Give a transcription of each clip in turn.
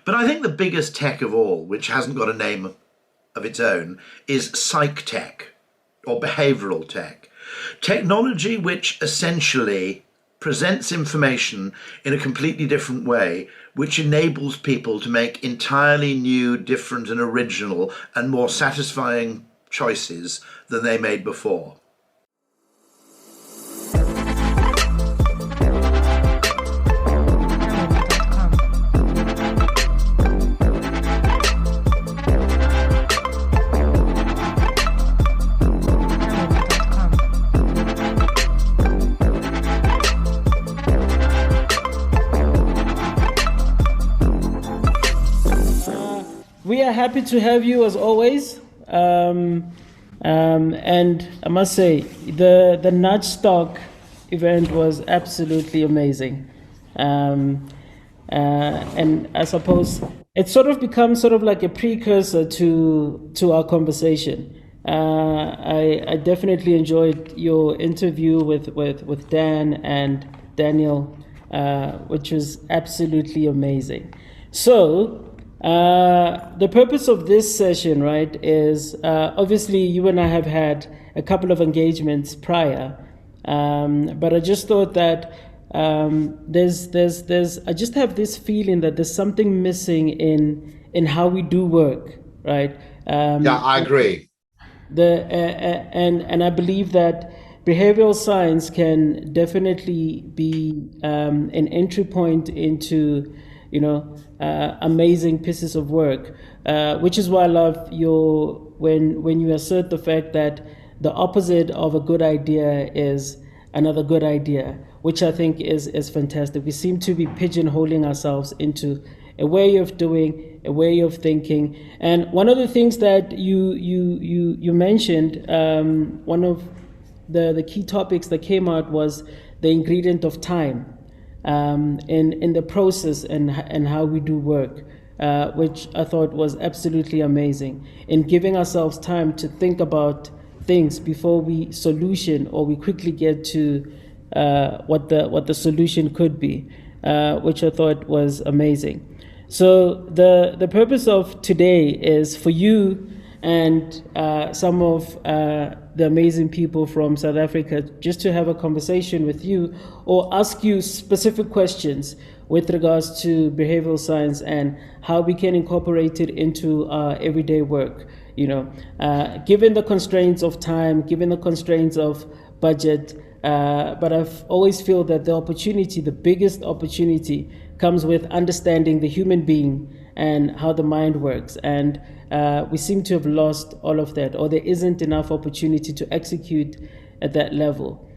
But I think the biggest tech of all, which hasn't got a name of its own, is psych tech or behavioural tech. Technology which essentially presents information in a completely different way, which enables people to make entirely new, different and original and more satisfying choices than they made before. We are happy to have you as always. And I must say, the Nudge Stock event was absolutely amazing. And I suppose it's sort of become sort of like a precursor to our conversation. I definitely enjoyed your interview with Dan and Daniel, which was absolutely amazing. So, the purpose of this session, right, is obviously you and I have had a couple of engagements prior, but I just thought that I just have this feeling that there's something missing in how we do work, right? Yeah, I agree. And I believe that behavioral science can definitely be an entry point into amazing pieces of work, which is why I love when you assert the fact that the opposite of a good idea is another good idea, which I think is fantastic. We seem to be pigeonholing ourselves into a way of doing, a way of thinking. And one of the things that you mentioned, one of the key topics that came out was the ingredient of time. In the process and how we do work, which I thought was absolutely amazing, in giving ourselves time to think about things before we solution or we quickly get to what the solution could be, which I thought was amazing. So the purpose of today is for you and some of the amazing people from South Africa just to have a conversation with you or ask you specific questions with regards to behavioral science and how we can incorporate it into our everyday work. Given the constraints of time, given the constraints of budget, but I've always feel that the biggest opportunity comes with understanding the human being and how the mind works. And we seem to have lost all of that, or there isn't enough opportunity to execute at that level.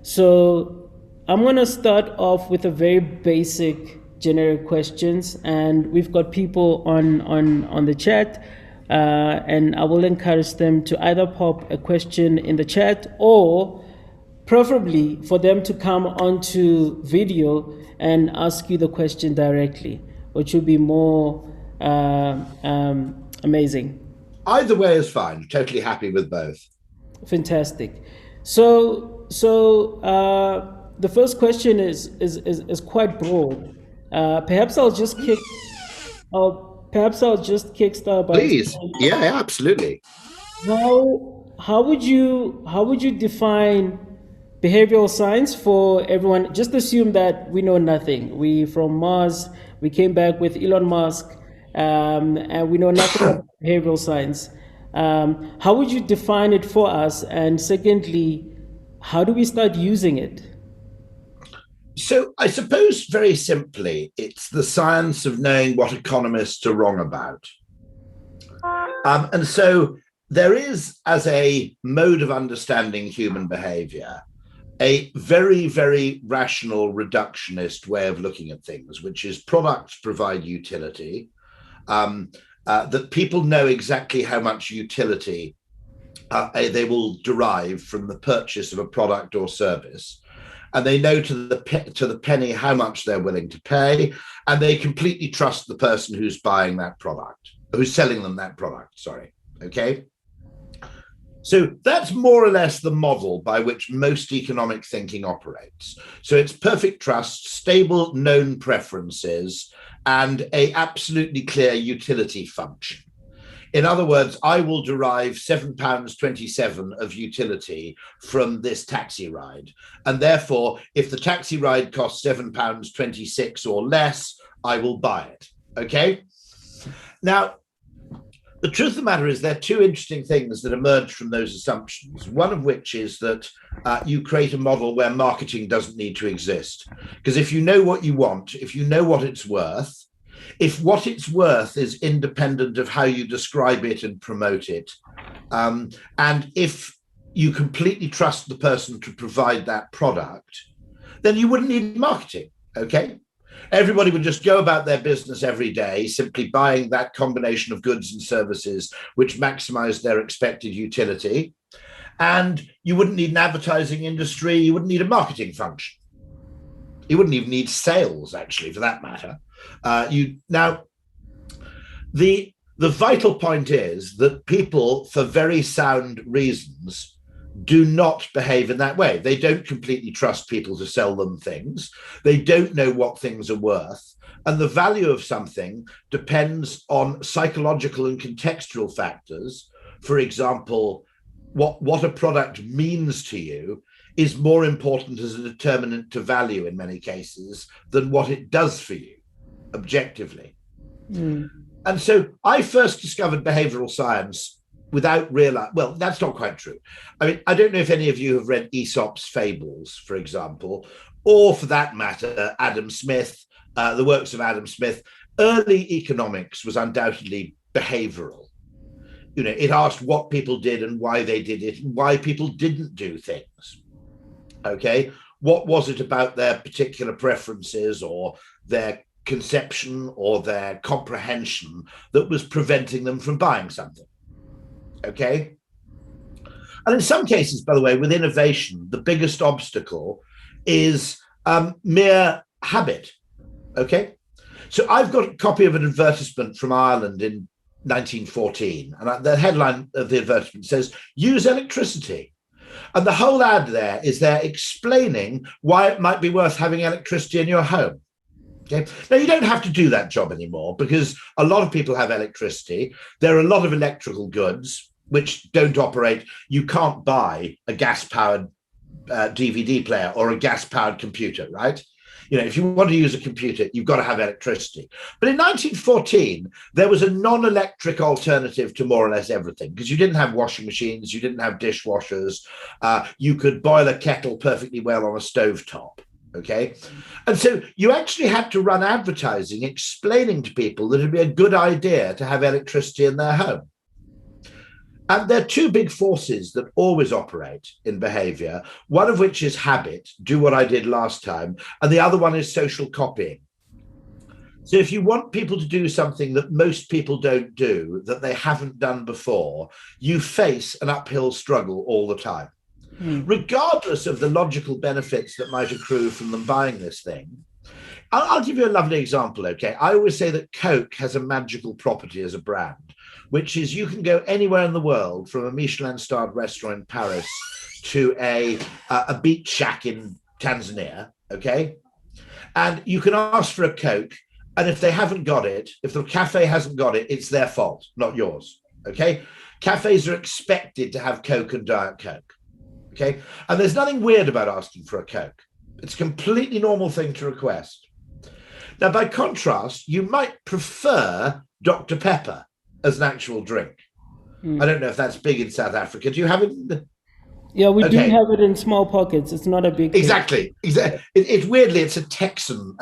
So I'm going to start off with a very basic generic questions, and we've got people on the chat, and I will encourage them to either pop a question in the chat or preferably for them to come onto video and ask you the question directly, which would be more amazing. Either way is fine. Totally happy with both. Fantastic. So the first question is quite broad. Perhaps I'll just kickstart by. Please. Yeah, absolutely. How would you define behavioral science for everyone? Just assume that we know nothing. We from Mars. We came back with Elon Musk, and we know nothing about behavioral science. How would you define it for us? And secondly, how do we start using it? So I suppose very simply, it's the science of knowing what economists are wrong about. And so there is, as a mode of understanding human behavior, a very, very rational reductionist way of looking at things, which is products provide utility, that people know exactly how much utility they will derive from the purchase of a product or service. And they know to the penny how much they're willing to pay, and they completely trust the person who's buying that product, who's selling them that product, sorry, okay? So that's more or less the model by which most economic thinking operates. So it's perfect trust, stable known preferences, and a absolutely clear utility function. In other words, I will derive £7.27 of utility from this taxi ride. And therefore, if the taxi ride costs £7.26 or less, I will buy it. Okay? Now, the truth of the matter is there are two interesting things that emerge from those assumptions, one of which is that you create a model where marketing doesn't need to exist. Because if you know what you want, if you know what it's worth, if what it's worth is independent of how you describe it and promote it, and if you completely trust the person to provide that product, then you wouldn't need marketing, okay? Everybody would just go about their business every day, simply buying that combination of goods and services which maximize their expected utility. And you wouldn't need an advertising industry, you wouldn't need a marketing function. You wouldn't even need sales, actually, for that matter. Now, the vital point is that people, for very sound reasons, do not behave in that way. They don't completely trust people to sell them things. They don't know what things are worth. And the value of something depends on psychological and contextual factors. For example, what a product means to you is more important as a determinant to value in many cases than what it does for you objectively. And so I first discovered behavioral science without realizing, well, that's not quite true. I mean, I don't know if any of you have read Aesop's Fables, for example, or for that matter, Adam Smith, the works of Adam Smith. Early economics was undoubtedly behavioral. You know, it asked what people did and why they did it and why people didn't do things. Okay, what was it about their particular preferences or their conception or their comprehension that was preventing them from buying something? Okay. And in some cases, by the way, with innovation, the biggest obstacle is mere habit. Okay. So I've got a copy of an advertisement from Ireland in 1914. And the headline of the advertisement says, "Use electricity." And the whole ad there is they're explaining why it might be worth having electricity in your home. Okay. Now, you don't have to do that job anymore because a lot of people have electricity. There are a lot of electrical goods which don't operate. You can't buy a gas-powered DVD player or a gas-powered computer, right? You know, if you want to use a computer, you've got to have electricity. But in 1914, there was a non-electric alternative to more or less everything because you didn't have washing machines, you didn't have dishwashers, you could boil a kettle perfectly well on a stovetop. Okay. And so you actually had to run advertising explaining to people that it'd be a good idea to have electricity in their home. And there are two big forces that always operate in behavior, one of which is habit, do what I did last time, and the other one is social copying. So if you want people to do something that most people don't do, that they haven't done before, you face an uphill struggle all the time. Regardless of the logical benefits that might accrue from them buying this thing. I'll give you a lovely example, okay? I always say that Coke has a magical property as a brand, which is you can go anywhere in the world, from a Michelin-starred restaurant in Paris to a beach shack in Tanzania, okay? And you can ask for a Coke, and if they haven't got it, if the cafe hasn't got it, it's their fault, not yours, okay? Cafes are expected to have Coke and Diet Coke. Okay, and there's nothing weird about asking for a Coke. It's a completely normal thing to request. Now, by contrast, you might prefer Dr. Pepper as an actual drink. I don't know if that's big in South Africa. Do you have it? Yeah, we do have it in small pockets. It's not a big thing. Exactly. It's weirdly, it's a Texan.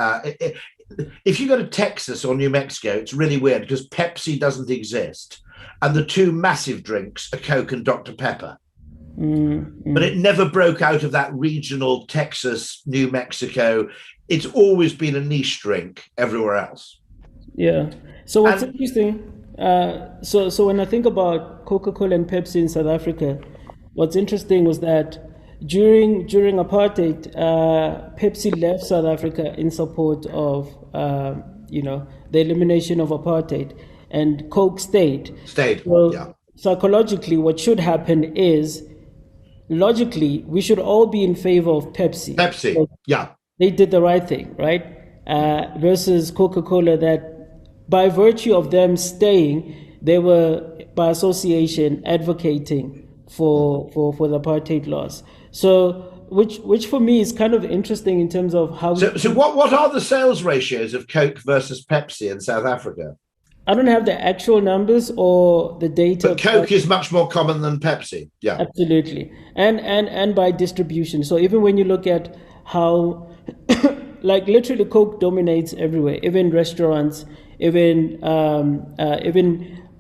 If you go to Texas or New Mexico, it's really weird because Pepsi doesn't exist. And the two massive drinks are Coke and Dr. Pepper. But it never broke out of that regional Texas, New Mexico. It's always been a niche drink everywhere else. Yeah. So what's interesting, so when I think about Coca-Cola and Pepsi in South Africa, what's interesting was that during apartheid, Pepsi left South Africa in support of, the elimination of apartheid, and Coke stayed. So, yeah. psychologically, what should happen is, logically, we should all be in favor of Pepsi. Pepsi, yeah. They did the right thing, right? Versus Coca-Cola, that by virtue of them staying, they were by association advocating for the apartheid laws. So, which for me is kind of interesting in terms of how. So what are the sales ratios of Coke versus Pepsi in South Africa? I don't have the actual numbers or the data. But Coke is much more common than Pepsi. Yeah, absolutely, and by distribution. So even when you look at how, like literally, Coke dominates everywhere, even restaurants, even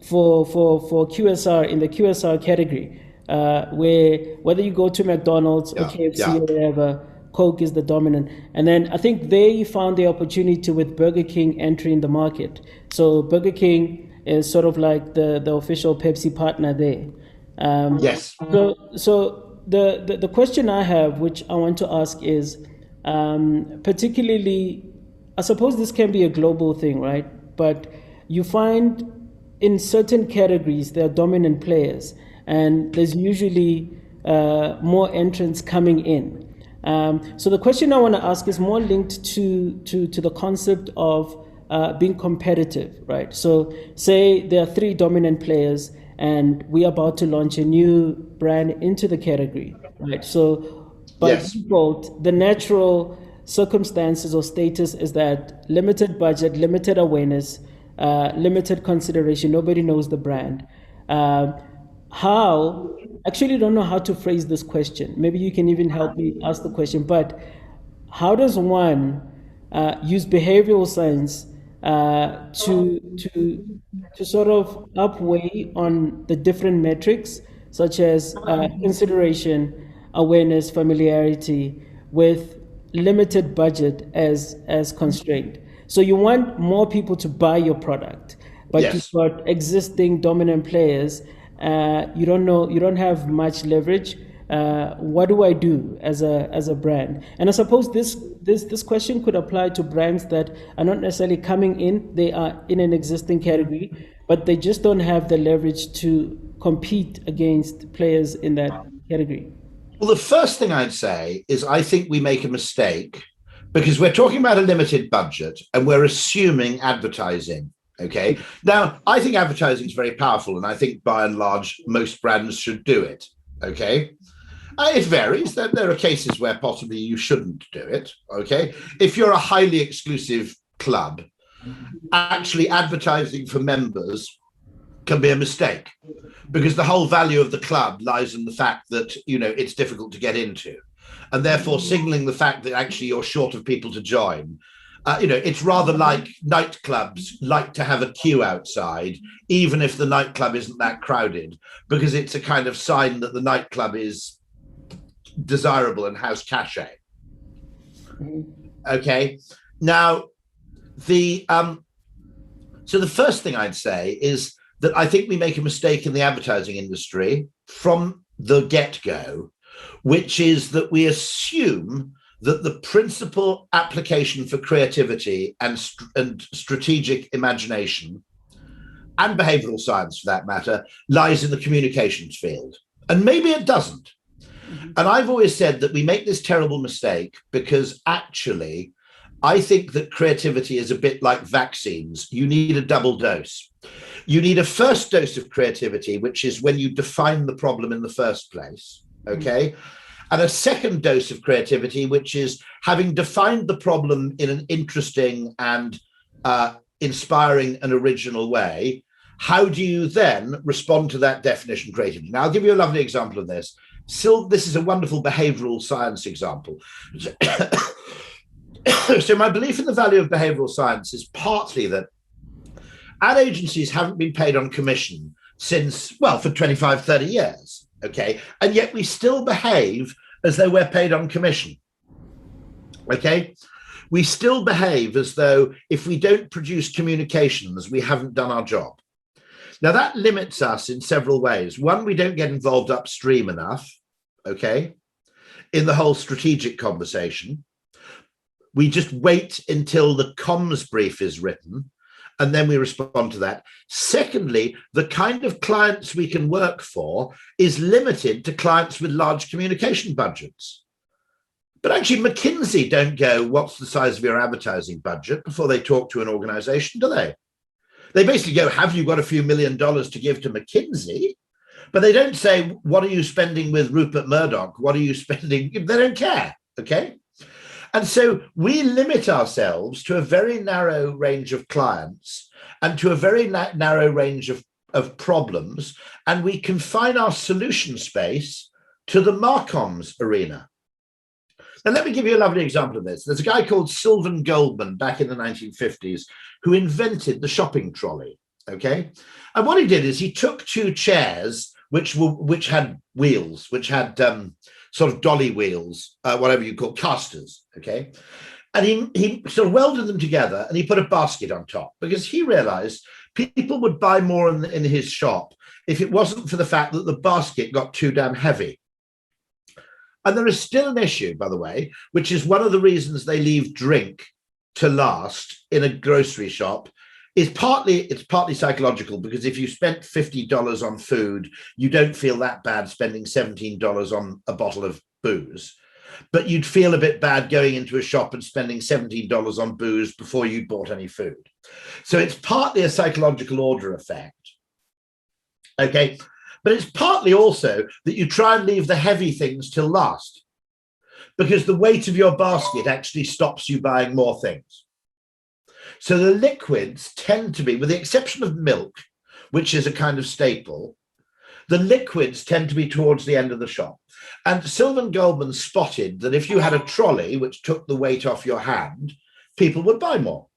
for QSR, in the QSR category, where whether you go to McDonald's or KFC or whatever, Coke is the dominant. And then I think they found the opportunity with Burger King entering the market. So Burger King is sort of like the official Pepsi partner there. Yes. So the question I have, which I want to ask is, particularly, I suppose this can be a global thing, right? But you find in certain categories there are dominant players, and there's usually more entrants coming in. So the question I want to ask is more linked to the concept of being competitive, right? So say there are 3 dominant players and we're about to launch a new brand into the category, right? So by default, the natural circumstances or status is that limited budget, limited awareness, limited consideration, nobody knows the brand. How, actually don't know how to phrase this question. Maybe you can even help me ask the question, but how does one use behavioral science to sort of upweigh on the different metrics, such as consideration, awareness, familiarity, with limited budget as constraint? So you want more people to buy your product, but you've got existing dominant players. You don't have much leverage. What do I do as a brand? And I suppose this question could apply to brands that are not necessarily coming in. They are in an existing category, but they just don't have the leverage to compete against players in that category. Well, the first thing I'd say is I think we make a mistake because we're talking about a limited budget and we're assuming advertising. Okay. Now, I think advertising is very powerful, and I think by and large, most brands should do it. Okay. It varies. There are cases where possibly you shouldn't do it. Okay. If you're a highly exclusive club, actually advertising for members can be a mistake because the whole value of the club lies in the fact that, it's difficult to get into, and therefore signaling the fact that actually you're short of people to join. It's rather like nightclubs like to have a queue outside, even if the nightclub isn't that crowded, because it's a kind of sign that the nightclub is desirable and has cachet. Okay. Now, so the first thing I'd say is that I think we make a mistake in the advertising industry from the get-go, which is that we assume that the principal application for creativity and strategic imagination, and behavioral science for that matter, lies in the communications field. And maybe it doesn't. And I've always said that we make this terrible mistake because actually, I think that creativity is a bit like vaccines. You need a double dose. You need a first dose of creativity, which is when you define the problem in the first place. Okay. And a second dose of creativity, which is having defined the problem in an interesting and inspiring and original way, how do you then respond to that definition creatively? Now, I'll give you a lovely example of this. This is a wonderful behavioral science example. So my belief in the value of behavioral science is partly that ad agencies haven't been paid on commission for 25, 30 years. Okay. And yet we still behave as though we're paid on commission. Okay. We still behave as though if we don't produce communications, we haven't done our job. Now that limits us in several ways. One, we don't get involved upstream enough. Okay. In the whole strategic conversation. We just wait until the comms brief is written. and then we respond to that. Secondly, the kind of clients we can work for is limited to clients with large communication budgets. But actually, McKinsey don't go, what's the size of your advertising budget, before they talk to an organization, do they? They basically go, have you got a few $1 million to give to McKinsey? But they don't say, what are you spending with Rupert Murdoch? What are you spending? They don't care, okay? And so we limit ourselves to a very narrow range of clients and to a very narrow range of problems, and we confine our solution space to the Marcoms arena. Now, let me give you a lovely example of this. There's a guy called Sylvan Goldman back in the 1950s who invented the shopping trolley, okay? And what he did is he took two chairs which had wheels, which had sort of dolly wheels, whatever you call casters, okay? And he sort of welded them together and he put a basket on top because he realized people would buy more in his shop if it wasn't for the fact that the basket got too damn heavy. And there is still an issue, by the way, which is one of the reasons they leave drink to last in a grocery shop. It's partly psychological, because if you spent $50 on food, you don't feel that bad spending $17 on a bottle of booze. But you'd feel a bit bad going into a shop and spending $17 on booze before you'd bought any food. So it's partly a psychological order effect. Okay. But it's partly also that you try and leave the heavy things till last, because the weight of your basket actually stops you buying more things. So the liquids tend to be, with the exception of milk, which is a kind of staple, the liquids tend to be towards the end of the shop. And Sylvan Goldman spotted that if you had a trolley which took the weight off your hand, people would buy more.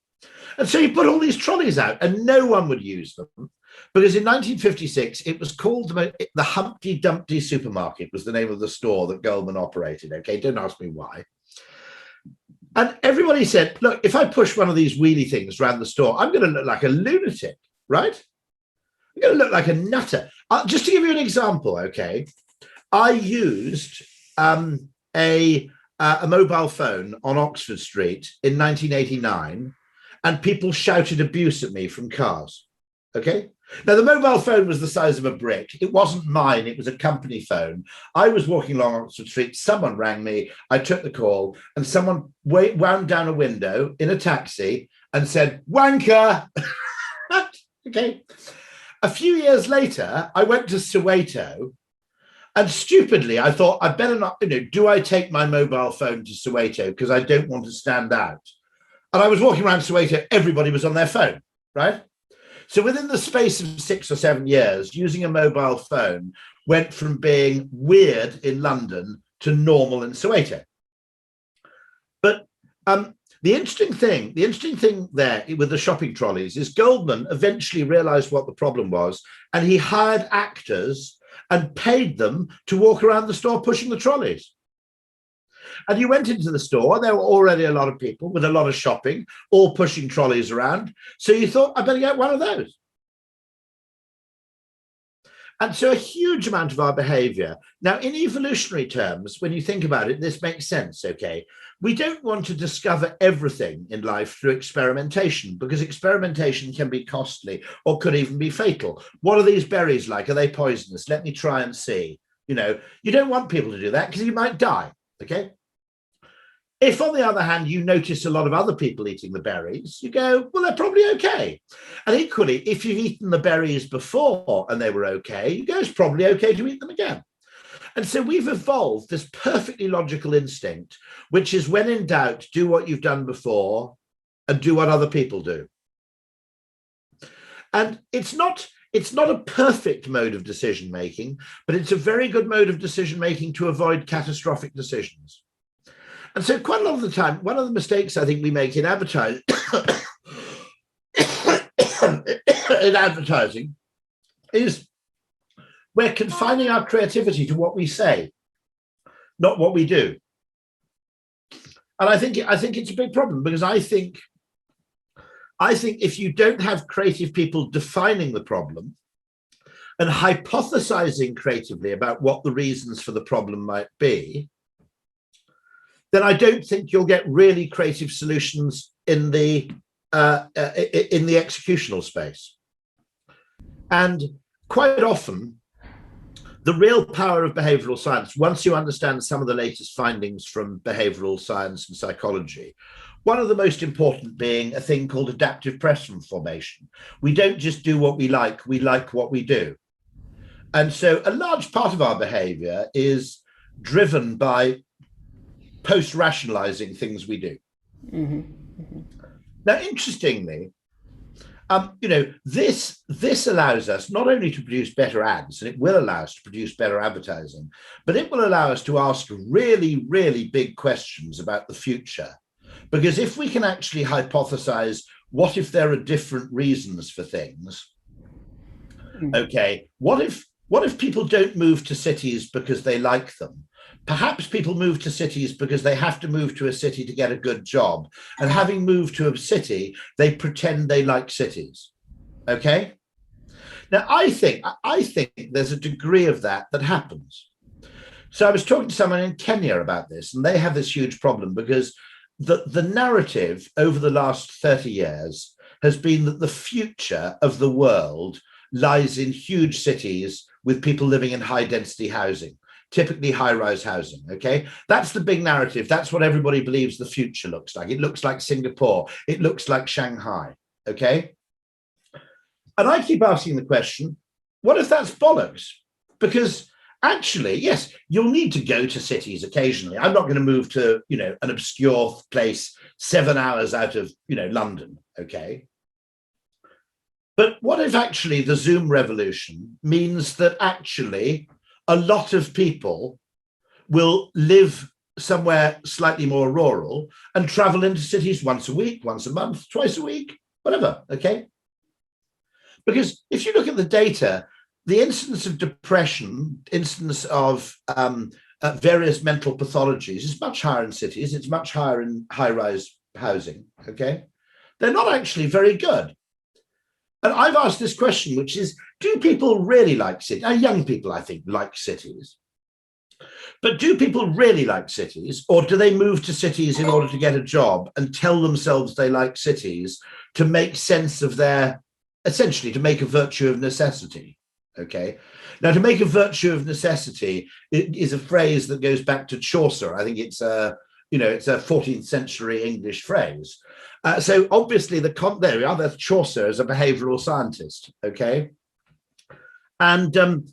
And so he put all these trolleys out and no one would use them. Because in 1956, it was called the Humpty Dumpty Supermarket, was the name of the store that Goldman operated. Okay, don't ask me why. And everybody said, look, if I push one of these wheelie things around the store, I'm going to look like a lunatic, right? I'm going to look like a nutter. Just to give you an example, okay, I used a mobile phone on Oxford Street in 1989, and people shouted abuse at me from cars, okay? Now, the mobile phone was the size of a brick. It wasn't mine. It was a company phone. I was walking along Oxford Street. Someone rang me. I took the call, and someone wound down a window in a taxi and said, wanker. Okay. A few years later, I went to Soweto, and stupidly, I thought, I better not, do I take my mobile phone to Soweto because I don't want to stand out? And I was walking around Soweto. Everybody was on their phone, right? So within the space of 6 or 7 years, using a mobile phone went from being weird in London to normal in Soweto. But the interesting thing there with the shopping trolleys is Goldman eventually realized what the problem was, and he hired actors and paid them to walk around the store pushing the trolleys. And you went into the store, there were already a lot of people with a lot of shopping, all pushing trolleys around. So you thought, I better get one of those. And so a huge amount of our behavior, now in evolutionary terms, when you think about it, this makes sense, okay? We don't want to discover everything in life through experimentation, because experimentation can be costly or could even be fatal. What are these berries like? Are they poisonous? Let me try and see. You don't want people to do that because you might die, okay? If, on the other hand, you notice a lot of other people eating the berries, you go, well, they're probably okay. And equally, if you've eaten the berries before and they were okay, you go, it's probably okay to eat them again. And so we've evolved this perfectly logical instinct, which is, when in doubt, do what you've done before and do what other people do. And it's not a perfect mode of decision-making, but it's a very good mode of decision-making to avoid catastrophic decisions. And so quite a lot of the time, one of the mistakes I think we make in advertising, is we're confining our creativity to what we say, not what we do. And I think it's a big problem, because I think if you don't have creative people defining the problem and hypothesizing creatively about what the reasons for the problem might be, then I don't think you'll get really creative solutions in the in the executional space. And quite often, the real power of behavioral science, once you understand some of the latest findings from behavioral science and psychology, one of the most important being a thing called adaptive presence formation. We don't just do what we like what we do. And so a large part of our behavior is driven by post-rationalizing things we do. Mm-hmm. Mm-hmm. Now, interestingly, this allows us not only to produce better ads, and it will allow us to produce better advertising, but it will allow us to ask really, really big questions about the future. Because if we can actually hypothesize, what if there are different reasons for things? Okay, what if people don't move to cities because they like them? Perhaps people move to cities because they have to move to a city to get a good job. And having moved to a city, they pretend they like cities. Okay? Now, I think there's a degree of that happens. So I was talking to someone in Kenya about this, and they have this huge problem because the narrative over the last 30 years has been that the future of the world lies in huge cities with people living in high density housing. Typically high-rise housing, okay? That's the big narrative. That's what everybody believes the future looks like. It looks like Singapore. It looks like Shanghai, okay? And I keep asking the question, what if that's bollocks? Because actually, yes, you'll need to go to cities occasionally. I'm not going to move to, an obscure place 7 hours out of, London, okay? But what if actually the Zoom revolution means that actually a lot of people will live somewhere slightly more rural and travel into cities once a week, once a month, twice a week, whatever, okay? Because if you look at the data, the incidence of depression, incidence of various mental pathologies is much higher in cities. It's much higher in high-rise housing, okay? They're not actually very good. And I've asked this question, which is, do people really like cities? Young people, I think, like cities. But do people really like cities, or do they move to cities in order to get a job and tell themselves they like cities to make sense of essentially to make a virtue of necessity, okay? Now, to make a virtue of necessity is a phrase that goes back to Chaucer. I think it's a 14th century English phrase. So obviously there we are, that's Chaucer as a behavioral scientist, okay? And to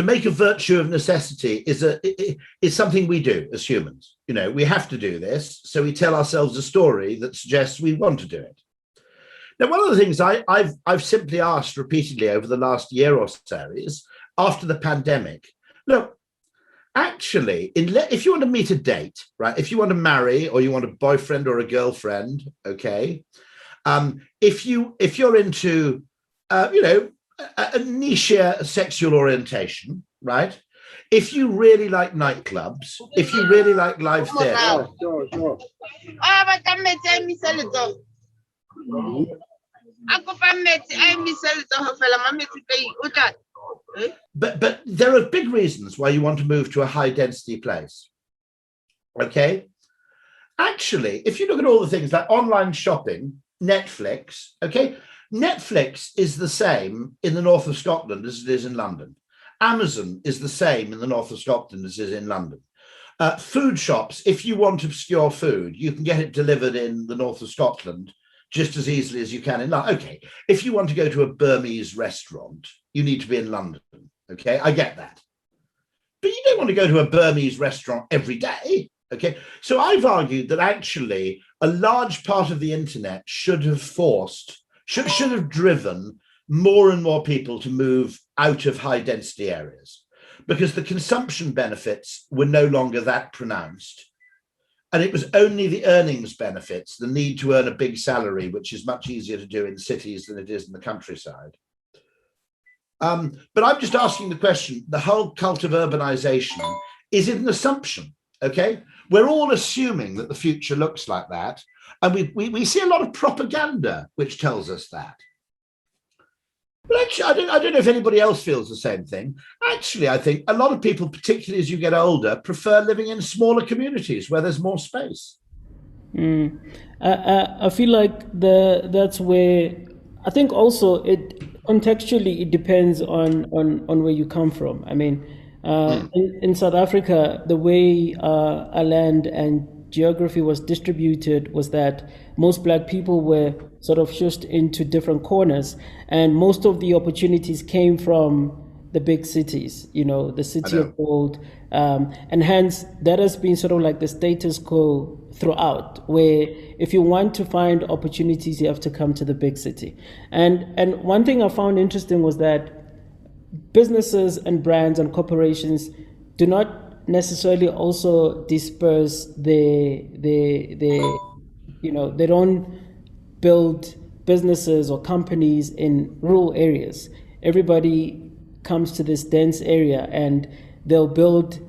make a virtue of necessity is something we do as humans. We have to do this, so we tell ourselves a story that suggests we want to do it. Now, one of the things I've simply asked repeatedly over the last year or so is, after the pandemic, look, actually, if you want to meet a date, right? If you want to marry, or you want a boyfriend or a girlfriend, okay. If you're into, a niche sexual orientation, right? If you really like nightclubs, if you really like live theatre. But there are big reasons why you want to move to a high density place. Okay. Actually, if you look at all the things like online shopping, Netflix, okay, Netflix is the same in the north of Scotland as it is in London. Amazon is the same in the north of Scotland as it is in London. Food shops, if you want obscure food, you can get it delivered in the north of Scotland just as easily as you can in London. Okay, if you want to go to a Burmese restaurant, you need to be in London. Okay, I get that. But you don't want to go to a Burmese restaurant every day. Okay, so I've argued that actually a large part of the internet should have driven more and more people to move out of high density areas, because the consumption benefits were no longer that pronounced. And it was only the earnings benefits, the need to earn a big salary, which is much easier to do in cities than it is in the countryside. But I'm just asking the question, the whole cult of urbanization, is it an assumption? Okay, we're all assuming that the future looks like that. And we see a lot of propaganda which tells us that. But actually, I don't know if anybody else feels the same thing. Actually, I think a lot of people, particularly as you get older, prefer living in smaller communities where there's more space. I feel like that's where I think also it contextually it depends on where you come from. I mean, in South Africa, the way our land and geography was distributed was that most black people were sort of shushed into different corners, and most of the opportunities came from the big cities, the city of gold. And hence that has been sort of like the status quo throughout, where if you want to find opportunities, you have to come to the big city. And one thing I found interesting was that businesses and brands and corporations do not necessarily also disperse they don't build businesses or companies in rural areas. Everybody comes to this dense area and they'll build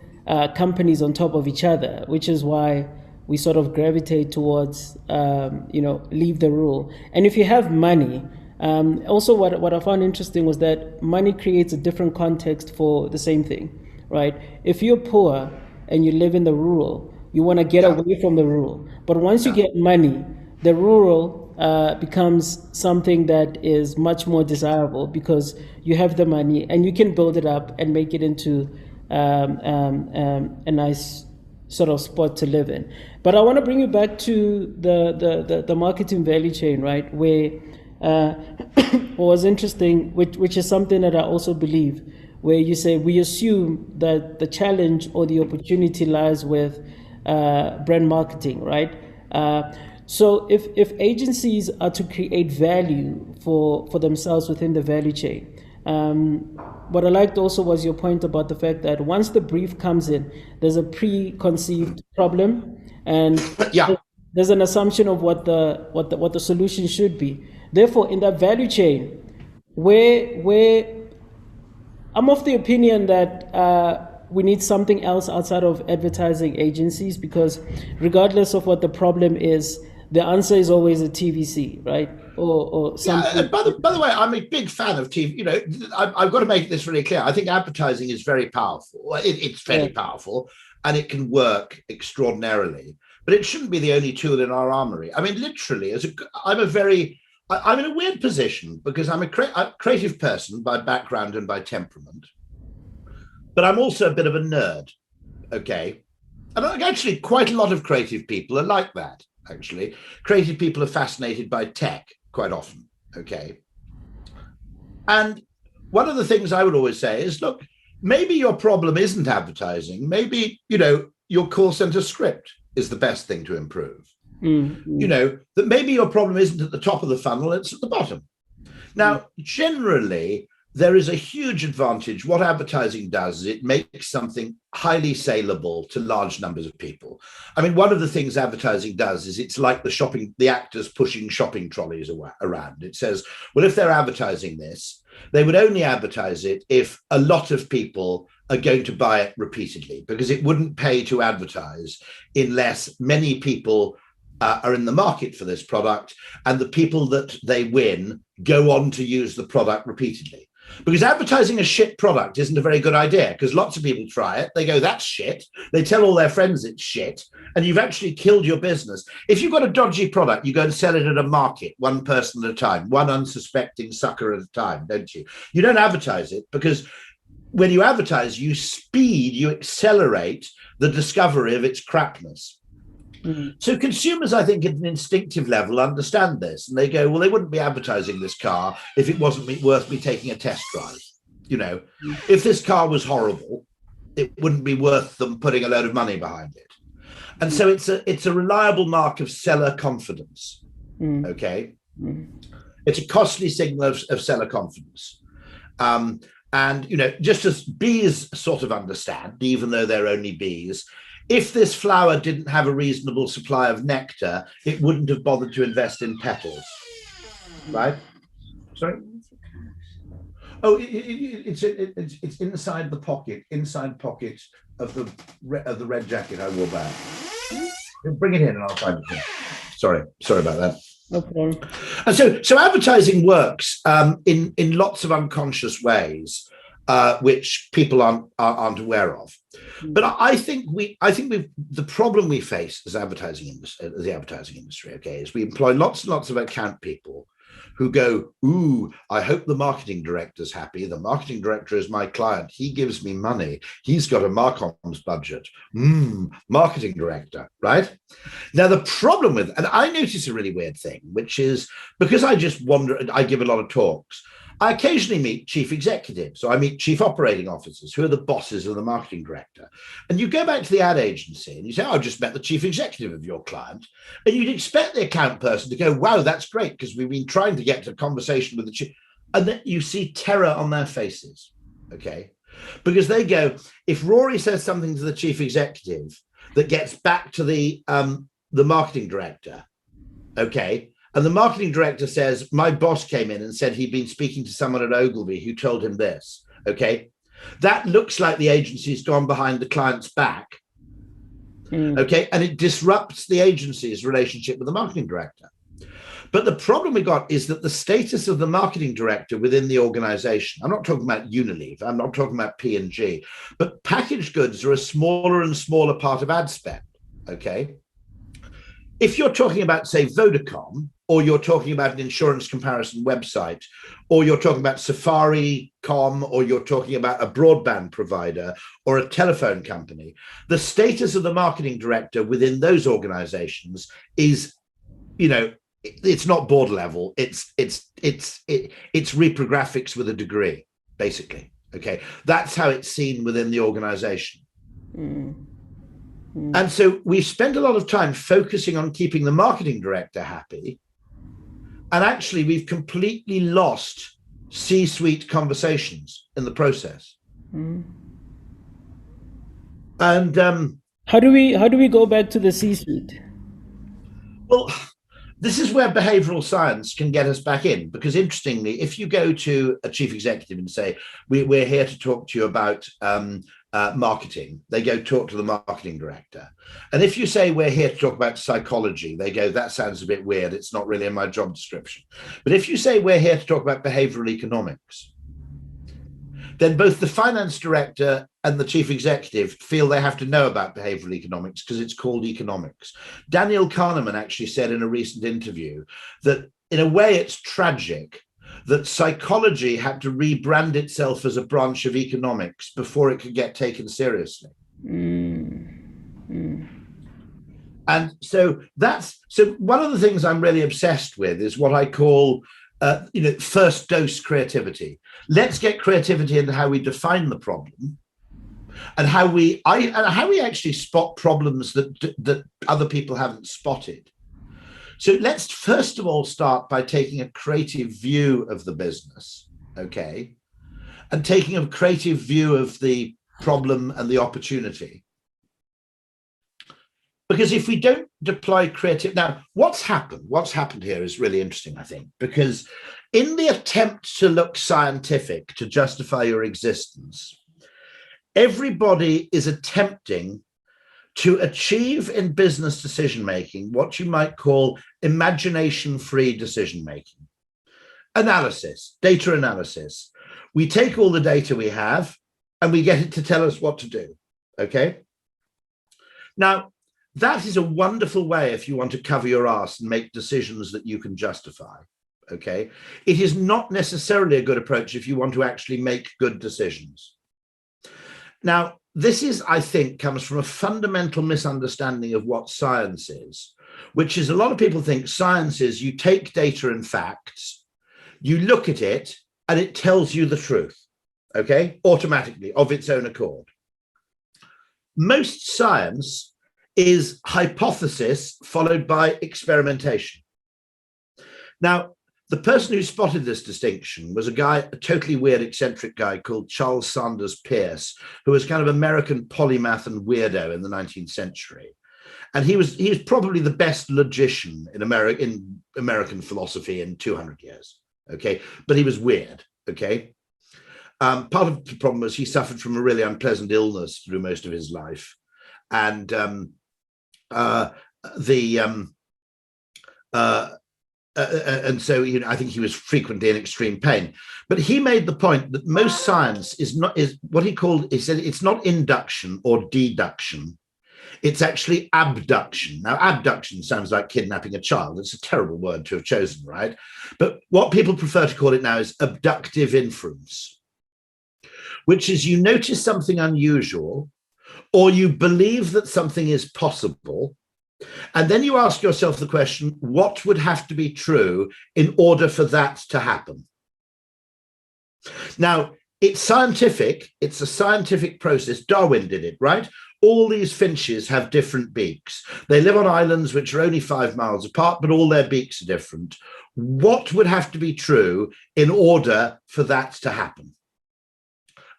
companies on top of each other, which is why we sort of gravitate towards, leave the rural. And if you have money, also what I found interesting was that money creates a different context for the same thing, right? If you're poor and you live in the rural, you want to get away from the rural. But once you get money, the rural becomes something that is much more desirable because you have the money and you can build it up and make it into a nice sort of spot to live in. But I want to bring you back to the marketing value chain, right? Where what was interesting, which is something that I also believe, where you say we assume that the challenge or the opportunity lies with brand marketing, right? So if agencies are to create value for themselves within the value chain, what I liked also was your point about the fact that once the brief comes in, there's a preconceived problem, and there's an assumption of what the solution should be. Therefore, in that value chain, where I'm of the opinion that we need something else outside of advertising agencies, because regardless of what the problem is, the answer is always a TVC, right? Or something. Yeah, by the way, I'm a big fan of TV. I've got to make this really clear. I think advertising is very powerful. It's very powerful, and it can work extraordinarily. But it shouldn't be the only tool in our armory. I mean, literally, I'm in a weird position because I'm a creative person by background and by temperament, but I'm also a bit of a nerd. Okay, and actually, quite a lot of creative people are like that. Actually, creative people are fascinated by tech quite often. Okay. And one of the things I would always say is, look, maybe your problem isn't advertising. Maybe, your call center script is the best thing to improve. Mm-hmm. That maybe your problem isn't at the top of the funnel, it's at the bottom. Now, generally, there is a huge advantage. What advertising does is it makes something highly saleable to large numbers of people. I mean, one of the things advertising does is it's like the actors pushing shopping trolleys around. It says, well, if they're advertising this, they would only advertise it if a lot of people are going to buy it repeatedly, because it wouldn't pay to advertise unless many people are in the market for this product, and the people that they win go on to use the product repeatedly. Because advertising a shit product isn't a very good idea, because lots of people try it. They go, that's shit. They tell all their friends it's shit, and you've actually killed your business. If you've got a dodgy product, you go and sell it at a market, one person at a time, one unsuspecting sucker at a time, don't you? You don't advertise it, because when you advertise, you accelerate the discovery of its crapness. Mm-hmm. So consumers, I think, at an instinctive level, understand this, and they go, well, they wouldn't be advertising this car if it wasn't worth me taking a test drive. If this car was horrible, it wouldn't be worth them putting a load of money behind it. And so it's a reliable mark of seller confidence. Mm-hmm. Okay. Mm-hmm. It's a costly signal of seller confidence. And, just as bees sort of understand, even though they're only bees, if this flower didn't have a reasonable supply of nectar, it wouldn't have bothered to invest in petals, right? Sorry? Oh, it's inside the pocket of the red jacket I wore back. Bring it in and I'll find it. Sorry about that. Okay. And so advertising works in lots of unconscious ways. which people aren't aware of. But I think the problem we face as the advertising industry, okay, is we employ lots and lots of account people who go, ooh, I hope the marketing director's happy. The marketing director is my client. He gives me money. He's got a Marcoms budget. Marketing director, right? Now, the problem with, and I notice a really weird thing, which is because I just wander, I give a lot of talks, I occasionally meet chief executives, so I meet chief operating officers who are the bosses of the marketing director. And you go back to the ad agency and you say, oh, I just met the chief executive of your client. And you'd expect the account person to go, wow, that's great, because we've been trying to get to a conversation with the chief. And then you see terror on their faces, okay? Because they go, if Rory says something to the chief executive that gets back to the marketing director, okay, and the marketing director says, my boss came in and said he'd been speaking to someone at Ogilvy who told him this, okay? That looks like the agency's gone behind the client's back, okay? And it disrupts the agency's relationship with the marketing director. But the problem we got is that the status of the marketing director within the organization, I'm not talking about Unilever, I'm not talking about P&G, but packaged goods are a smaller and smaller part of ad spend, okay? If you're talking about, say, Vodacom, or you're talking about an insurance comparison website, or you're talking about Safaricom, or you're talking about a broadband provider or a telephone company, the status of the marketing director within those organizations is, you know, it's not board level. It's reprographics with a degree, basically. Okay, that's how it's seen within the organization. And so we spent a lot of time focusing on keeping the marketing director happy. And actually, we've completely lost C-suite conversations in the process. And how do we go back to the C-suite? Well, this is where behavioral science can get us back in, because interestingly, if you go to a chief executive and say, we're here to talk to you about marketing, they go talk to the marketing director. And if you say we're here to talk about psychology, they go, that sounds a bit weird. It's not really in my job description. But if you say we're here to talk about behavioral economics, then both the finance director and the chief executive feel they have to know about behavioral economics because it's called economics. Daniel Kahneman actually said in a recent interview that in a way it's tragic that psychology had to rebrand itself as a branch of economics before it could get taken seriously. And so one of the things I'm really obsessed with is what I call first dose creativity. Let's get creativity into how we define the problem and how we actually spot problems that other people haven't spotted. So let's first of all start by taking a creative view of the business, okay, and taking a creative view of the problem and the opportunity. Because if we don't deploy creative, now what's happened here is really interesting, I think, because in the attempt to look scientific, to justify your existence, everybody is attempting to achieve in business decision-making what you might call imagination-free decision-making. Analysis, data analysis. We take all the data we have and we get it to tell us what to do, okay? Now, that is a wonderful way if you want to cover your ass and make decisions that you can justify, okay? It is not necessarily a good approach if you want to actually make good decisions. Now, this is, I think, comes from a fundamental misunderstanding of what science is, which is a lot of people think science is you take data and facts, you look at it, and it tells you the truth, okay, automatically, of its own accord. Most science is hypothesis followed by experimentation. Now, the person who spotted this distinction was a totally weird, eccentric guy called Charles Sanders Peirce, who was kind of American polymath and weirdo in the 19th century. And he was probably the best logician in American philosophy in 200 years, okay? But he was weird, okay? Part of the problem was he suffered from a really unpleasant illness through most of his life. And and so I think he was frequently in extreme pain. But he made the point that most science is what he called. He said it's not induction or deduction. It's actually abduction. Now, abduction sounds like kidnapping a child. It's a terrible word to have chosen, right? But what people prefer to call it now is abductive inference, which is you notice something unusual or you believe that something is possible, and then you ask yourself the question, what would have to be true in order for that to happen? Now, it's scientific. It's a scientific process. Darwin did it, right? All these finches have different beaks. They live on islands which are only 5 miles apart, but all their beaks are different. What would have to be true in order for that to happen?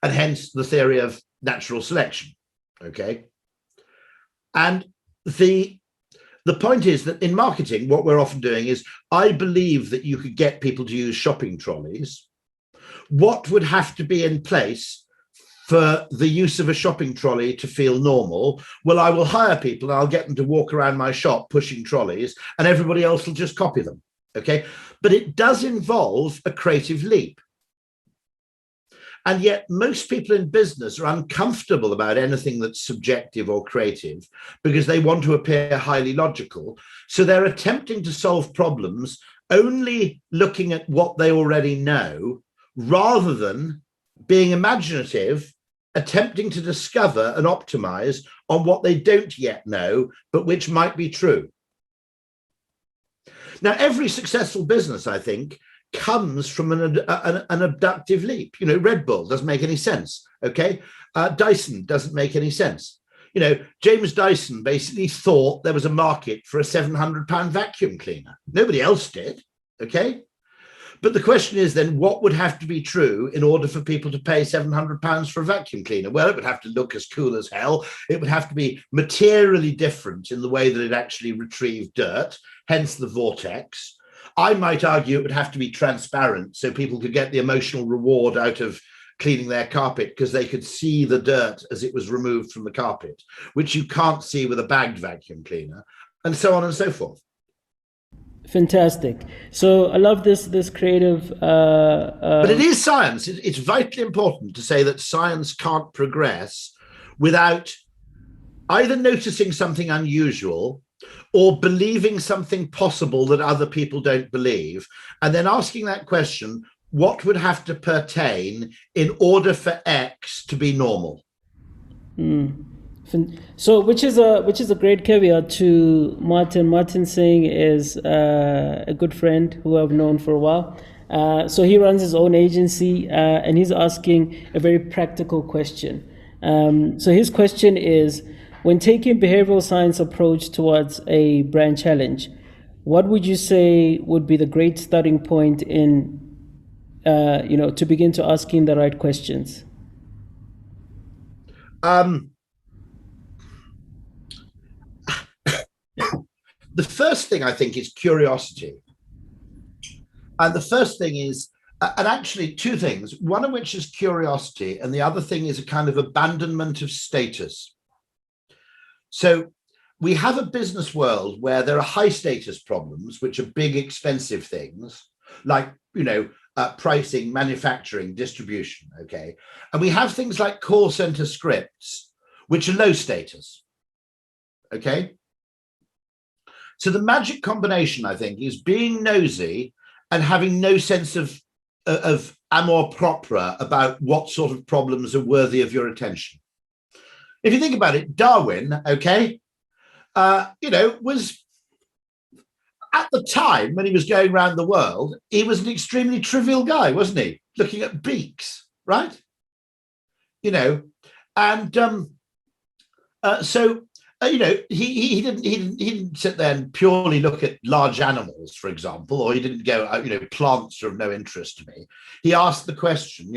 And hence the theory of natural selection, okay? And the point is that in marketing, what we're often doing is, I believe that you could get people to use shopping trolleys. What would have to be in place for the use of a shopping trolley to feel normal? Well, I will hire people and I'll get them to walk around my shop pushing trolleys and everybody else will just copy them, okay? But it does involve a creative leap. And yet most people in business are uncomfortable about anything that's subjective or creative because they want to appear highly logical. So they're attempting to solve problems only looking at what they already know, rather than being imaginative, attempting to discover and optimize on what they don't yet know, but which might be true. Now, every successful business, I think, comes from an abductive leap. Red Bull doesn't make any sense, okay? Dyson doesn't make any sense. James Dyson basically thought there was a market for a £700 vacuum cleaner. Nobody else did, okay? But the question is then, what would have to be true in order for people to pay £700 for a vacuum cleaner? Well, it would have to look as cool as hell. It would have to be materially different in the way that it actually retrieved dirt, hence the vortex. I might argue it would have to be transparent so people could get the emotional reward out of cleaning their carpet because they could see the dirt as it was removed from the carpet, which you can't see with a bagged vacuum cleaner, and so on and so forth. Fantastic. So I love this creative. But it is science. It's vitally important to say that science can't progress without either noticing something unusual or believing something possible that other people don't believe, and then asking that question, what would have to pertain in order for X to be normal? So, which is a great caveat to Martin. Martin Singh is a good friend who I've known for a while. So he runs his own agency, and he's asking a very practical question. So his question is, when taking behavioral science approach towards a brand challenge, what would you say would be the great starting point in, to begin to asking the right questions? The first thing I think is curiosity. And the first thing is, and actually two things, one of which is curiosity, and the other thing is a kind of abandonment of status. So we have a business world where there are high status problems, which are big, expensive things like, pricing, manufacturing, distribution, okay? And we have things like call center scripts, which are low status, okay? So the magic combination, I think, is being nosy and having no sense of amour propre about what sort of problems are worthy of your attention. If you think about it, Darwin, okay, was at the time when he was going around the world, he was an extremely trivial guy, wasn't he? Looking at beaks, right? He didn't sit there and purely look at large animals, for example, or he didn't go, plants are of no interest to me. He asked the question,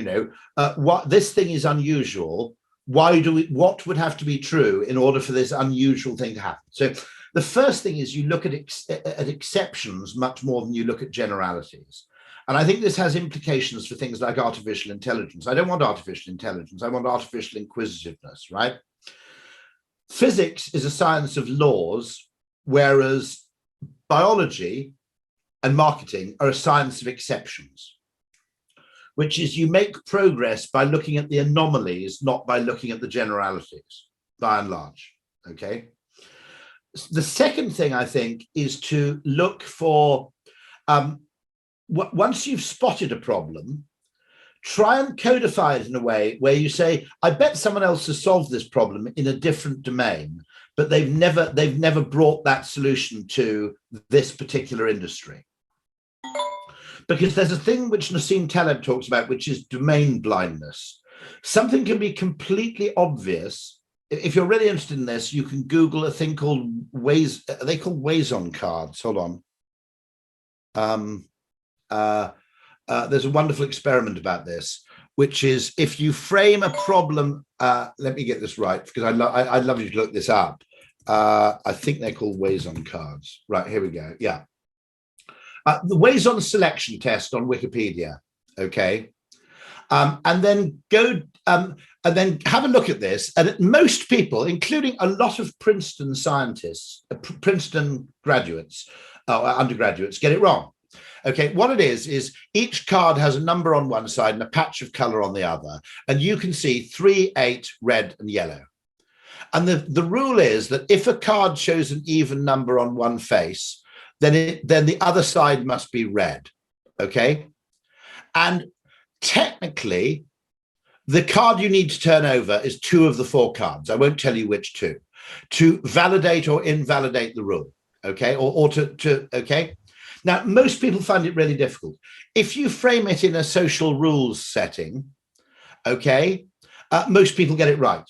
what this thing is unusual. What would have to be true in order for this unusual thing to happen? So the first thing is you look at exceptions much more than you look at generalities. And I think this has implications for things like artificial intelligence. I don't want artificial intelligence. I want artificial inquisitiveness, right? Physics is a science of laws, whereas biology and marketing are a science of exceptions, which is you make progress by looking at the anomalies, not by looking at the generalities, by and large, okay? The second thing, I think, is to look for, once you've spotted a problem, try and codify it in a way where you say, I bet someone else has solved this problem in a different domain, but they've never brought that solution to this particular industry. Because there's a thing which Nassim Taleb talks about, which is domain blindness. Something can be completely obvious. If you're really interested in this, you can Google a thing called are they called Wazon cards? Hold on. There's a wonderful experiment about this, which is if you frame a problem, let me get this right, because I'd love you to look this up. I think they're called Wazon cards. Right, here we go. Yeah. The Wazon selection test on Wikipedia. Okay. And then and then have a look at this. And most people, including a lot of Princeton scientists, Princeton graduates, undergraduates, get it wrong. Okay, what it is each card has a number on one side and a patch of color on the other. And you can see 3, 8, red and yellow. And the rule is that if a card shows an even number on one face, then the other side must be red. Okay. And technically, the card you need to turn over is 2 of the 4 cards. I won't tell you which 2, to validate or invalidate the rule. Okay. Or to okay. Now, most people find it really difficult. If you frame it in a social rules setting, okay, most people get it right.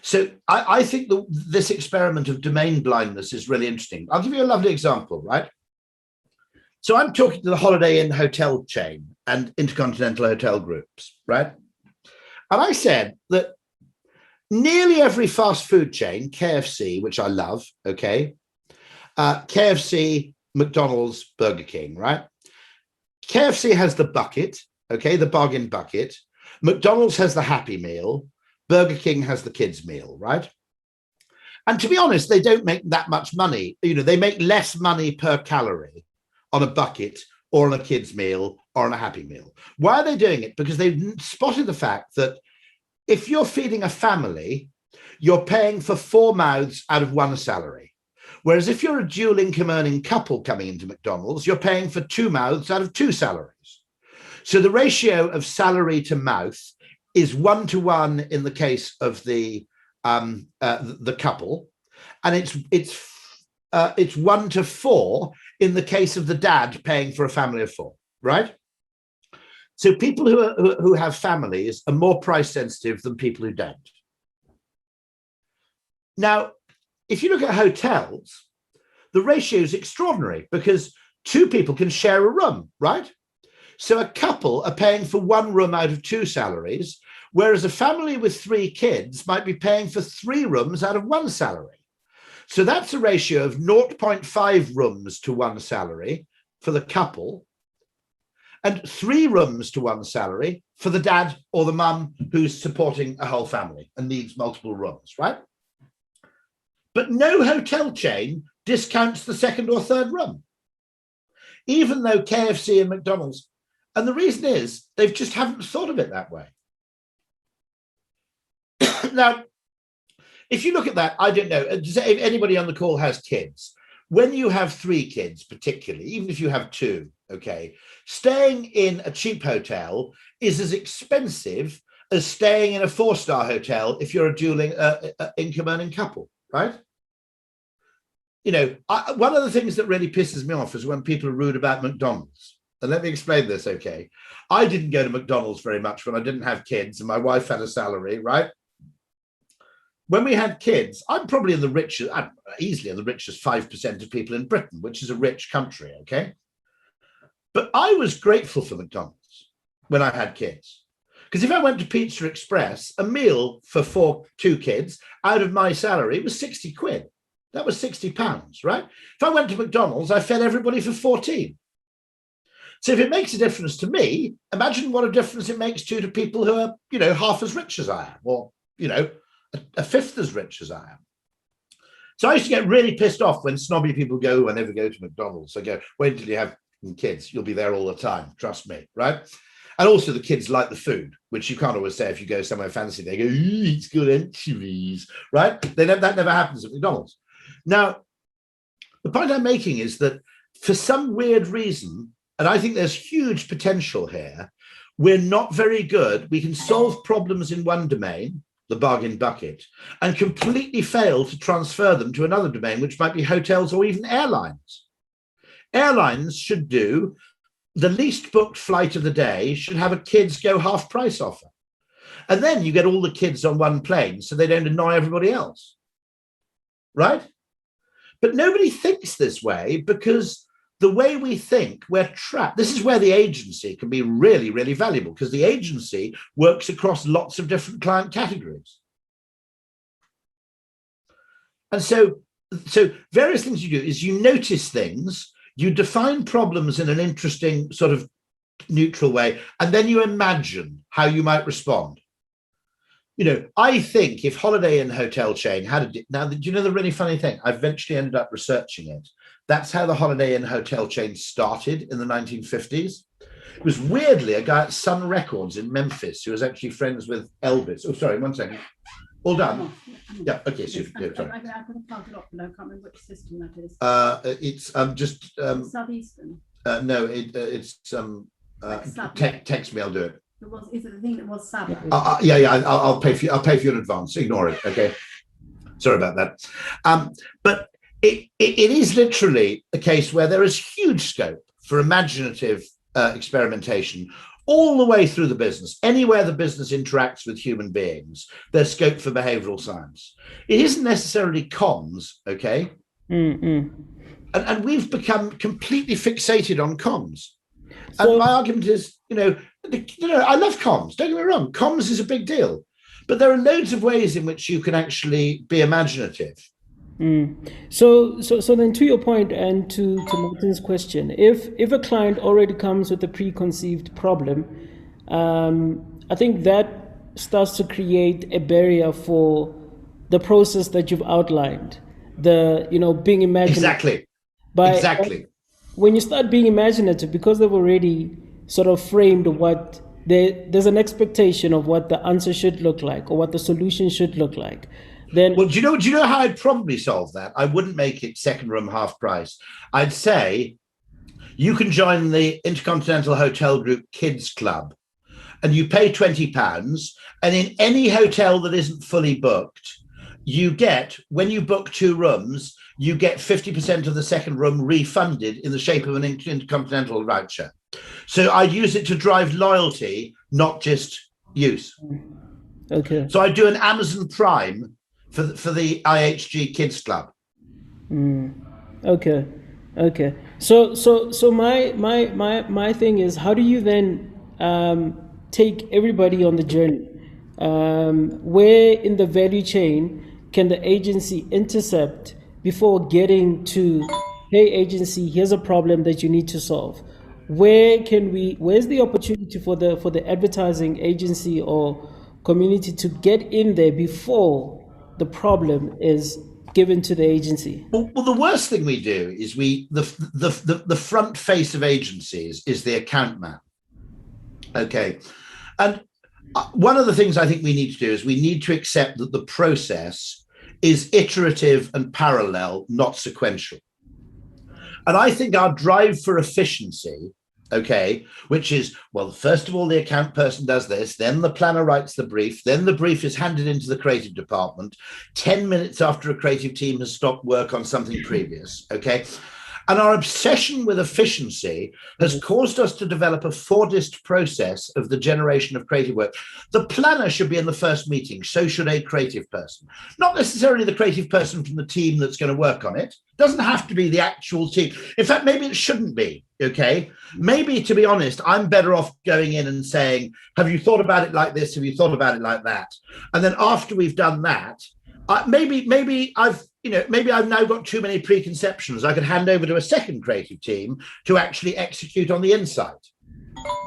So I think this experiment of domain blindness is really interesting. I'll give you a lovely example, right? So I'm talking to the Holiday Inn hotel chain and intercontinental hotel groups, right? And I said that nearly every fast food chain, KFC, which I love, okay, KFC, McDonald's, Burger King, right? KFC has the bucket, okay, the bargain bucket. McDonald's has the Happy Meal. Burger King has the kids' meal, right? And to be honest, they don't make that much money. You know, they make less money per calorie on a bucket or on a kids' meal or on a Happy Meal. Why are they doing it? Because they've spotted the fact that if you're feeding a family, you're paying for 4 mouths out of 1 salary. Whereas if you're a dual income earning couple coming into McDonald's, you're paying for 2 mouths out of 2 salaries. So the ratio of salary to mouth is 1 to 1 in the case of the couple, and it's 1 to 4 in the case of the dad paying for a family of 4, right? So people who have families are more price sensitive than people who don't. Now, if you look at hotels, the ratio is extraordinary because 2 people can share a room, right? So a couple are paying for 1 room out of 2 salaries, whereas a family with 3 kids might be paying for 3 rooms out of 1 salary. So that's a ratio of 0.5 rooms to 1 salary for the couple and 3 rooms to 1 salary for the dad or the mum who's supporting a whole family and needs multiple rooms, right? But no hotel chain discounts the 2nd or 3rd room, even though KFC and McDonald's. And the reason is they just haven't thought of it that way. Now, if you look at that, I don't know, if anybody on the call has kids, when you have 3 kids, particularly, even if you have 2, okay, staying in a cheap hotel is as expensive as staying in a 4-star hotel if you're a dual income earning couple, right? You know, one of the things that really pisses me off is when people are rude about McDonald's. And let me explain this, okay? I didn't go to McDonald's very much when I didn't have kids and my wife had a salary, right? When we had kids, I'm probably easily in the richest 5% of people in Britain, which is a rich country, okay? But I was grateful for McDonald's when I had kids. Because if I went to Pizza Express, a meal for 2 kids out of my salary was 60 quid. That was £60, right? If I went to McDonald's, I fed everybody for 14. So if it makes a difference to me, imagine what a difference it makes to people who are, you know, half as rich as I am, or, you know, a fifth as rich as I am. So I used to get really pissed off when snobby people go, I never go to McDonald's. I go, wait until you have and kids, you'll be there all the time, trust me, right? And also the kids like the food, which you can't always say if you go somewhere fancy. They go, it's good anchovies, right? That never happens at McDonald's. Now, the point I'm making is that for some weird reason, and I think there's huge potential here, we're not very good. We can solve problems in one domain, the bargain bucket, and completely fail to transfer them to another domain, which might be hotels or even airlines. Airlines should do the least booked flight of the day should have a kids go half price offer. And then you get all the kids on one plane so they don't annoy everybody else, right? But nobody thinks this way because the way we think, we're trapped. This is where the agency can be really, really valuable because the agency works across lots of different client categories. And so various things you do is you notice things, you define problems in an interesting sort of neutral way, and then you imagine how you might respond. You know, I think if Holiday Inn hotel chain had now, do you know the really funny thing? I eventually ended up researching it. That's how the Holiday Inn hotel chain started in the 1950s. It was weirdly a guy at Sun Records in Memphis who was actually friends with Elvis. Oh, sorry, 1 second. All done? Yeah, okay, so sorry. I could have it up, but I can't remember which system that is. It's just Southeastern. No, it's text me, I'll do it. Is it the thing that was Sabbath? Yeah, I'll pay for you. I'll pay for you in advance. Ignore it, okay? Sorry about that. But it is literally a case where there is huge scope for imaginative experimentation all the way through the business. Anywhere the business interacts with human beings, there's scope for behavioral science. It isn't necessarily comms, okay? And we've become completely fixated on comms. So, and my argument is, I love comms. Don't get me wrong. Comms is a big deal. But there are loads of ways in which you can actually be imaginative. So then to your point and to Martin's question, if a client already comes with a preconceived problem, I think that starts to create a barrier for the process that you've outlined, being imaginative. Exactly. When you start being imaginative, because they've already sort of framed what there's an expectation of what the answer should look like or what the solution should look like. Then, well, do you know how I'd probably solve that? I wouldn't make it second room half price. I'd say you can join the Intercontinental Hotel Group Kids Club and you pay £20, and in any hotel that isn't fully booked, you get, when you book 2 rooms, you get 50% of the second room refunded in the shape of an Intercontinental voucher. So I'd use it to drive loyalty, not just use. Okay. So I'd do an Amazon Prime for the IHG Kids Club. Okay. So my thing is, how do you then take everybody on the journey? Where in the value chain can the agency intercept before getting to, hey agency, here's a problem that you need to solve? Where's the opportunity for the advertising agency or community to get in there before the problem is given to the agency? Well, the worst thing we do is the front face of agencies is the account man. Okay. And one of the things I think we need to do is we need to accept that the process is iterative and parallel, not sequential. And I think our drive for efficiency, okay, which is, well, first of all, the account person does this, then the planner writes the brief, then the brief is handed into the creative department 10 minutes after a creative team has stopped work on something previous, okay? And our obsession with efficiency has caused us to develop a Fordist process of the generation of creative work. The planner should be in the first meeting, so should a creative person. Not necessarily the creative person from the team that's going to work on it. Doesn't have to be the actual team. In fact, maybe it shouldn't be, okay? Maybe, to be honest, I'm better off going in and saying, have you thought about it like this? Have you thought about it like that? And then after we've done that, maybe I've now got too many preconceptions. I could hand over to a second creative team to actually execute on the insight.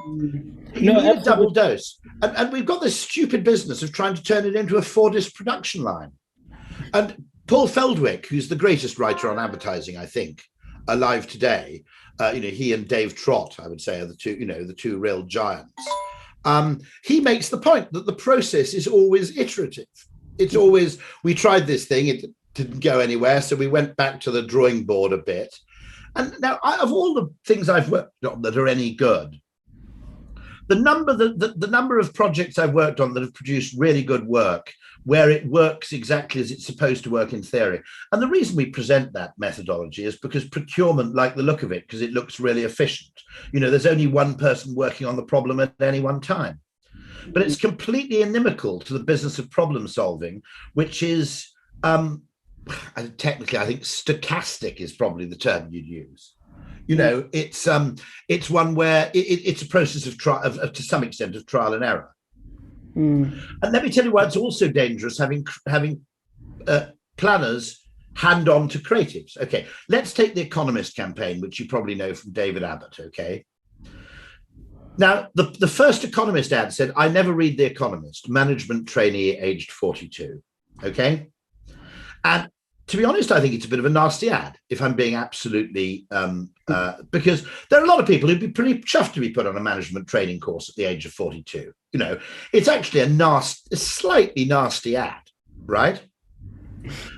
You need a double dose. And we've got this stupid business of trying to turn it into a Fordist production line. And Paul Feldwick, who's the greatest writer on advertising, I think, alive today, he and Dave Trott, I would say, are the two real giants. He makes the point that the process is always iterative. It's always, we tried this thing, it didn't go anywhere, so we went back to the drawing board a bit. And now, of all the things I've worked on that are any good, the number of projects I've worked on that have produced really good work, where it works exactly as it's supposed to work in theory. And the reason we present that methodology is because procurement like the look of it, because it looks really efficient. There's only one person working on the problem at any one time. But it's completely inimical to the business of problem solving, which is, technically, I think stochastic is probably the term you'd use. It's one where it's a process of to some extent of trial and error. And let me tell you why it's also dangerous having planners hand on to creatives. Okay, let's take the Economist campaign, which you probably know from David Abbott. Okay. Now, the first Economist ad said, "I never read The Economist, management trainee aged 42. Okay. And to be honest, I think it's a bit of a nasty ad, if I'm being absolutely, because there are a lot of people who'd be pretty chuffed to be put on a management training course at the age of 42. It's actually a slightly nasty ad, right?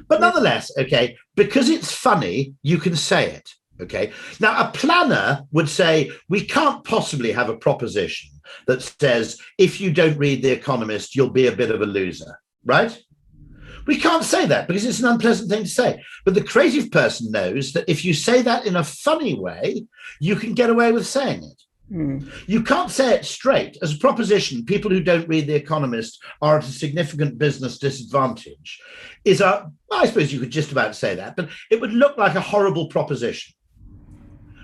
But nonetheless, okay, because it's funny, you can say it, okay? Now, a planner would say, we can't possibly have a proposition that says, if you don't read The Economist, you'll be a bit of a loser, right? We can't say that because it's an unpleasant thing to say. But the creative person knows that if you say that in a funny way, you can get away with saying it. You can't say it straight. As a proposition, people who don't read The Economist are at a significant business disadvantage. I suppose you could just about say that, but it would look like a horrible proposition.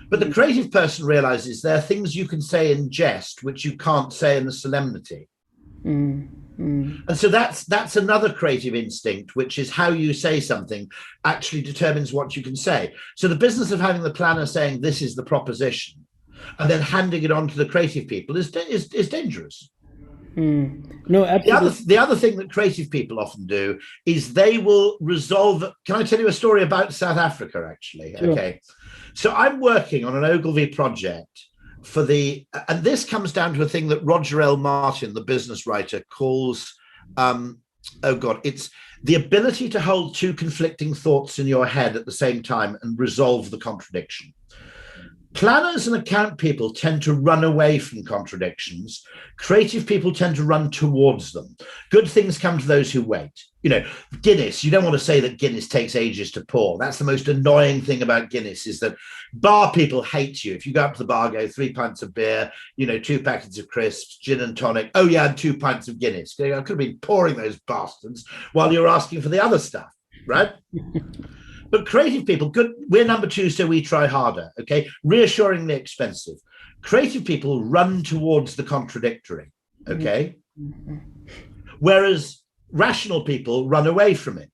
But the creative person realizes there are things you can say in jest which you can't say in the solemnity. And so that's another creative instinct, which is how you say something actually determines what you can say. So the business of having the planner saying this is the proposition and then handing it on to the creative people is dangerous. No, absolutely. The other thing that creative people often do is they will resolve. Can I tell you a story about South Africa, actually? Sure. Okay. So I'm working on an Ogilvy project and this comes down to a thing that Roger L. Martin, the business writer, calls, it's the ability to hold two conflicting thoughts in your head at the same time and resolve the contradiction. Planners and account people tend to run away from contradictions. Creative people tend to run towards them. Good things come to those who wait. Guinness, you don't want to say that Guinness takes ages to pour. That's the most annoying thing about Guinness is that bar people hate you. If you go up to the bar, go 3 pints of beer, 2 packets of crisps, gin and tonic. Oh, yeah, and 2 pints of Guinness. I could have been pouring those bastards while you're asking for the other stuff, right? But creative people, good, we're number 2, so we try harder, okay? Reassuringly expensive. Creative people run towards the contradictory, okay? Whereas rational people run away from it.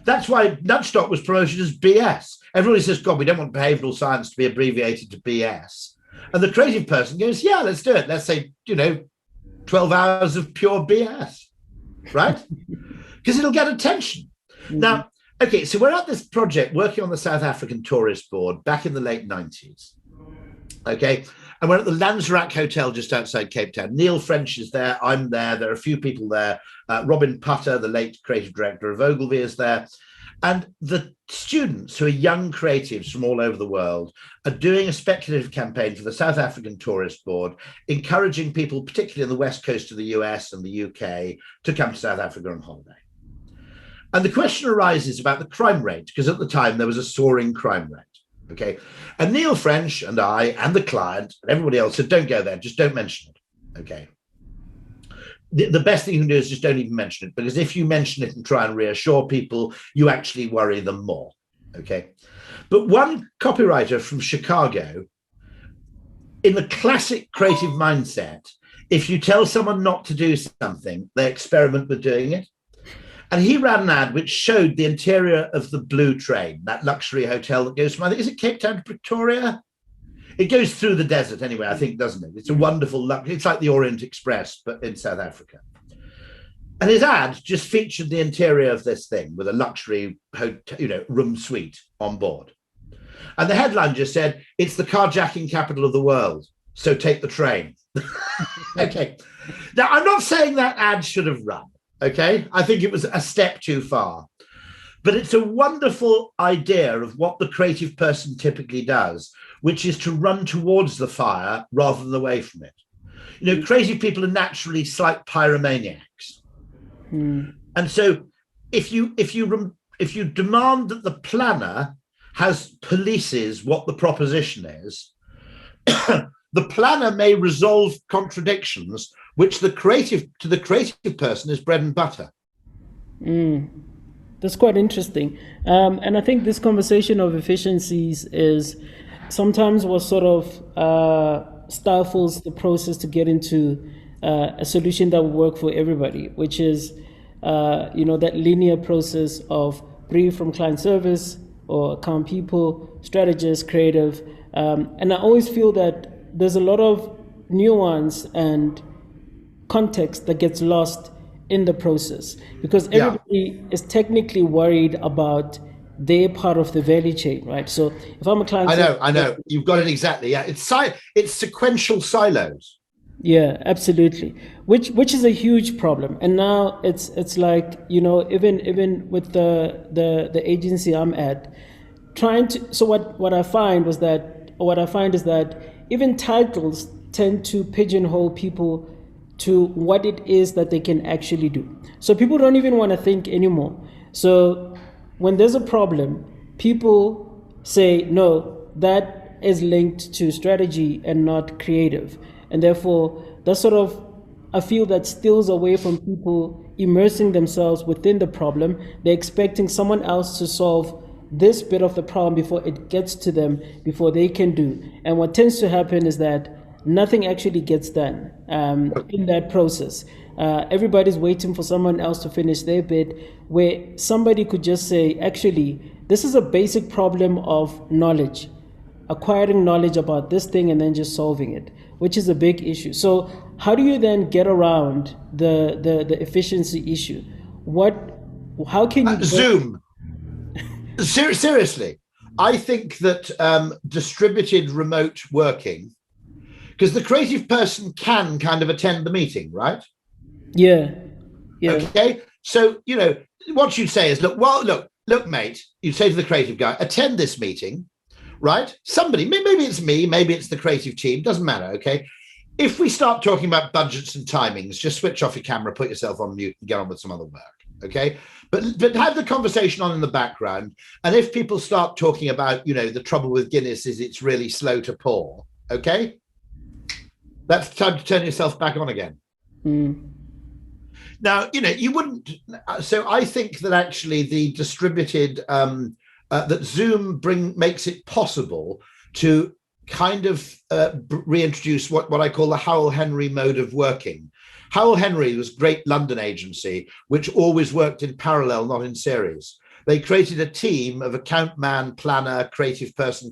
That's why Nudgestock was promoted as BS. Everybody says, God, we don't want behavioural science to be abbreviated to BS. And the creative person goes, yeah, let's do it. Let's say, 12 hours of pure BS, right? Because it'll get attention. Now, okay, so we're at this project working on the South African Tourist Board back in the late 90s. Okay, and we're at the Landsrack Hotel just outside Cape Town. Neil French is there. I'm there. There are a few people there. Robin Putter, the late creative director of Ogilvy, is there. And the students, who are young creatives from all over the world, are doing a speculative campaign for the South African Tourist Board, encouraging people, particularly in the west coast of the US and the UK, to come to South Africa on holiday. And the question arises about the crime rate, because at the time there was a soaring crime rate. Okay. And Neil French and I and the client and everybody else said, don't go there, just don't mention it. Okay. The best thing you can do is just don't even mention it, because if you mention it and try and reassure people, you actually worry them more. Okay. But one copywriter from Chicago, in the classic creative mindset, if you tell someone not to do something, they experiment with doing it. And he ran an ad which showed the interior of the Blue Train, that luxury hotel that goes from, I think, is it Cape Town to Pretoria? It goes through the desert anyway, I think, doesn't it? It's a wonderful, it's like the Orient Express, but in South Africa. And his ad just featured the interior of this thing with a luxury hotel, room suite on board. And the headline just said, it's the carjacking capital of the world, so take the train. Okay. Now, I'm not saying that ad should have run, okay? I think it was a step too far. But it's a wonderful idea of what the creative person typically does, which is to run towards the fire rather than away from it. You know, creative people are naturally slight pyromaniacs. And so if you demand that the planner polices what the proposition is, the planner may resolve contradictions, which to the creative person is bread and butter. That's quite interesting. And I think this conversation of efficiencies is sometimes what sort of stifles the process to get into a solution that will work for everybody, which is, that linear process of brief from client service or account people, strategist, creative. And I always feel that there's a lot of nuance and context that gets lost in the process because everybody is technically worried about their part of the value chain, right? So if I'm a client, I know, you've got it exactly. Yeah, it's sequential silos. Yeah, absolutely. Which is a huge problem. And now it's like, even with the agency I'm at, what I find is that even titles tend to pigeonhole people to what it is that they can actually do. So people don't even want to think anymore. So when there's a problem, people say, no, that is linked to strategy and not creative. And therefore, that's sort of, I feel that steals away from people immersing themselves within the problem. They're expecting someone else to solve this bit of the problem before it gets to them, before they can do. And what tends to happen is that nothing actually gets done in that process. Everybody's waiting for someone else to finish their bit, where somebody could just say, actually, this is a basic problem of knowledge, acquiring knowledge about this thing and then just solving it, which is a big issue. So how do you then get around the efficiency issue? How can you Zoom? Seriously, I think that distributed remote working, because the creative person can kind of attend the meeting, right? Yeah. Okay. So, what you'd say is, look, mate, you'd say to the creative guy, attend this meeting, right? Somebody, maybe it's me, maybe it's the creative team, doesn't matter, okay? If we start talking about budgets and timings, just switch off your camera, put yourself on mute and get on with some other work, okay? But have the conversation on in the background. And if people start talking about, the trouble with Guinness is it's really slow to pour, okay? That's time to turn yourself back on again. Now, you wouldn't. So I think that actually the distributed, that Zoom makes it possible to kind of reintroduce what I call the Howell Henry mode of working. Howell Henry was a great London agency, which always worked in parallel, not in series. They created a team of account man, planner, creative person,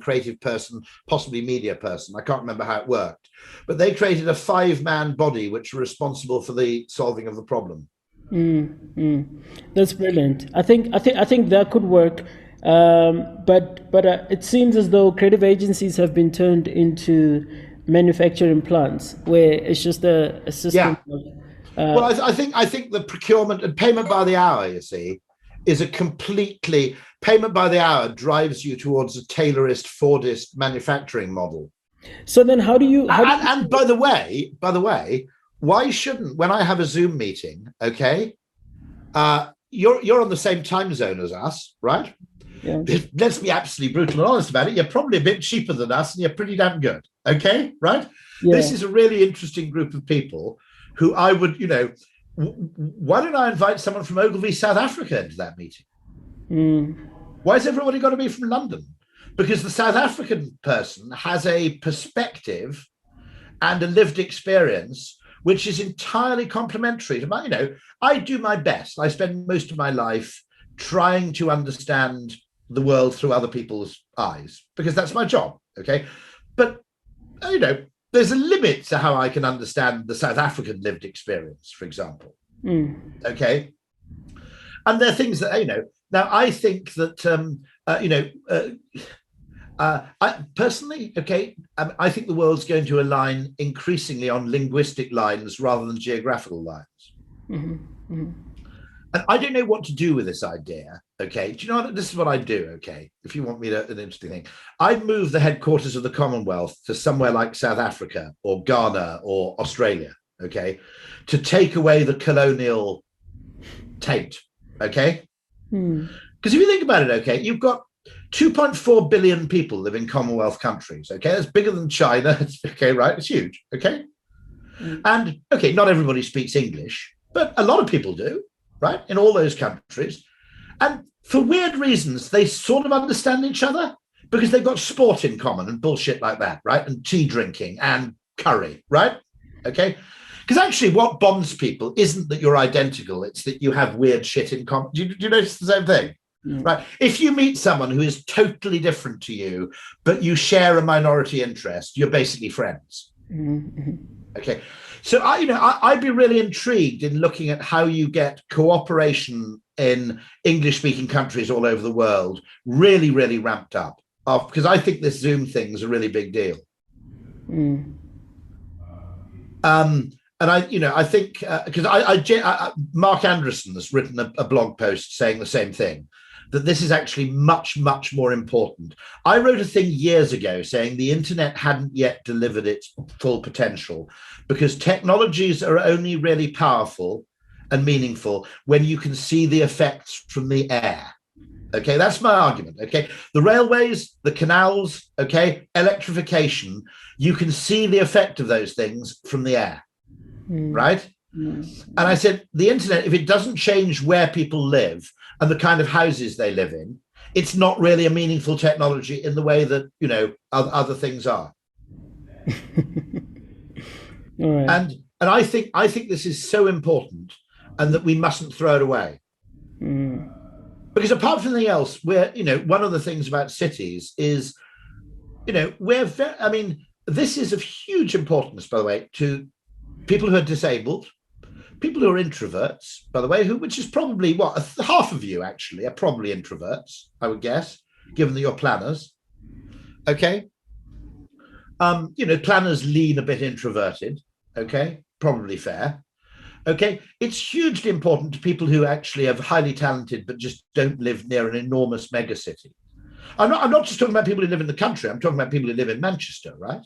possibly media person. I can't remember how it worked, but they created a 5-man body which were responsible for the solving of the problem. That's brilliant. I think that could work, but it seems as though creative agencies have been turned into manufacturing plants where it's just a system. Yeah. Well, I think the procurement and payment by the hour, you see, is a completely payment by the hour drives you towards a Taylorist, Fordist manufacturing model. So then how do you and by the way, why shouldn't, when I have a Zoom meeting, okay, you're on the same time zone as us, right? Yeah. Let's be absolutely brutal and honest about it. You're probably a bit cheaper than us and you're pretty damn good, okay, right? Yeah. This is a really interesting group of people who I would, why don't I invite someone from Ogilvy, South Africa into that meeting? Why has everybody got to be from London? Because the South African person has a perspective and a lived experience which is entirely complementary to my, I do my best. I spend most of my life trying to understand the world through other people's eyes because that's my job, okay? But, there's a limit to how I can understand the South African lived experience, for example, okay? And there are things that, now I think that, I personally, okay, I think the world's going to align increasingly on linguistic lines rather than geographical lines. Mm-hmm. Mm-hmm. And I don't know what to do with this idea. Okay, do you know what? This is what I'd do. Okay, if you want me to, an interesting thing, I'd move the headquarters of the Commonwealth to somewhere like South Africa or Ghana or Australia. Okay, to take away the colonial taint. Okay, because if you think about it, okay, you've got 2.4 billion people live in Commonwealth countries. Okay, that's bigger than China. It's, okay, right? It's huge. Okay, and okay, not everybody speaks English, but a lot of people do. Right, in all those countries. And for weird reasons, they sort of understand each other because they've got sport in common and bullshit like that, right? And tea drinking and curry, right? Okay. Because actually what bonds people isn't that you're identical, it's that you have weird shit in common. Do you notice the same thing? Right. If you meet someone who is totally different to you, but you share a minority interest, you're basically friends. Okay. So I'd be really intrigued in looking at how you get cooperation in English-speaking countries all over the world really, really ramped up. Because I think this Zoom thing is a really big deal. And I think because Mark Anderson has written a blog post saying the same thing, that this is actually much, much more important. I wrote a thing years ago saying the internet hadn't yet delivered its full potential because technologies are only really powerful and meaningful when you can see the effects from the air. Okay, that's my argument. Okay, the railways, the canals, okay, electrification, you can see the effect of those things from the air, right? And I said, the internet, if it doesn't change where people live and the kind of houses they live in, it's not really a meaningful technology in the way that, other things are. All right. And I think this is so important and that we mustn't throw it away. Because apart from anything else, one of the things about cities is, this is of huge importance, by the way, to people who are disabled, people who are introverts, by the way, which is probably half of you actually are probably introverts, I would guess, given that you're planners. Okay. Planners lean a bit introverted. Okay. Probably fair. Okay. It's hugely important to people who actually are highly talented, but just don't live near an enormous megacity. I'm not just talking about people who live in the country. I'm talking about people who live in Manchester, right?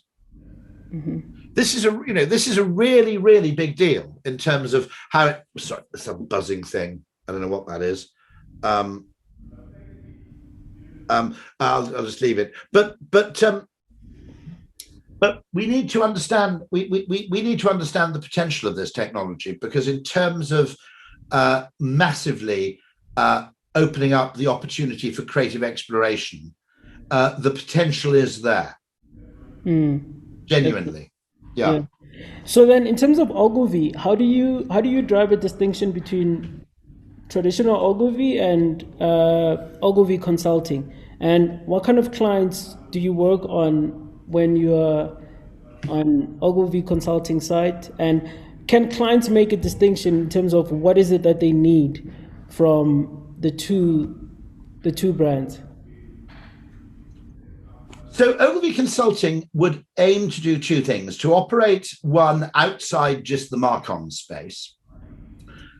This is a really, really big deal in terms of how it. Sorry, some buzzing thing. I don't know what that is. I'll just leave it. But we need to understand. We need to understand the potential of this technology because in terms of massively opening up the opportunity for creative exploration, the potential is there. Genuinely. Yeah. So then in terms of Ogilvy, how do you drive a distinction between traditional Ogilvy and Ogilvy Consulting? And what kind of clients do you work on when you're on Ogilvy Consulting side? And can clients make a distinction in terms of what is it that they need from the two brands? So Ogilvy Consulting would aim to do two things, to operate one outside just the Marcom space.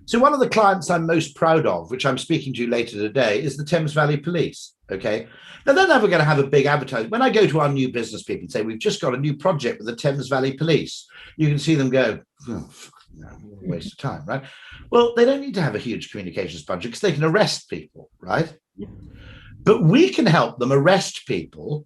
So one of the clients I'm most proud of, which I'm speaking to later today, is the Thames Valley Police. Okay. Now they're never going to have a big advertisement. When I go to our new business people and say, we've just got a new project with the Thames Valley Police, you can see them go, waste of time, right? Well, they don't need to have a huge communications budget because they can arrest people, right? But we can help them arrest people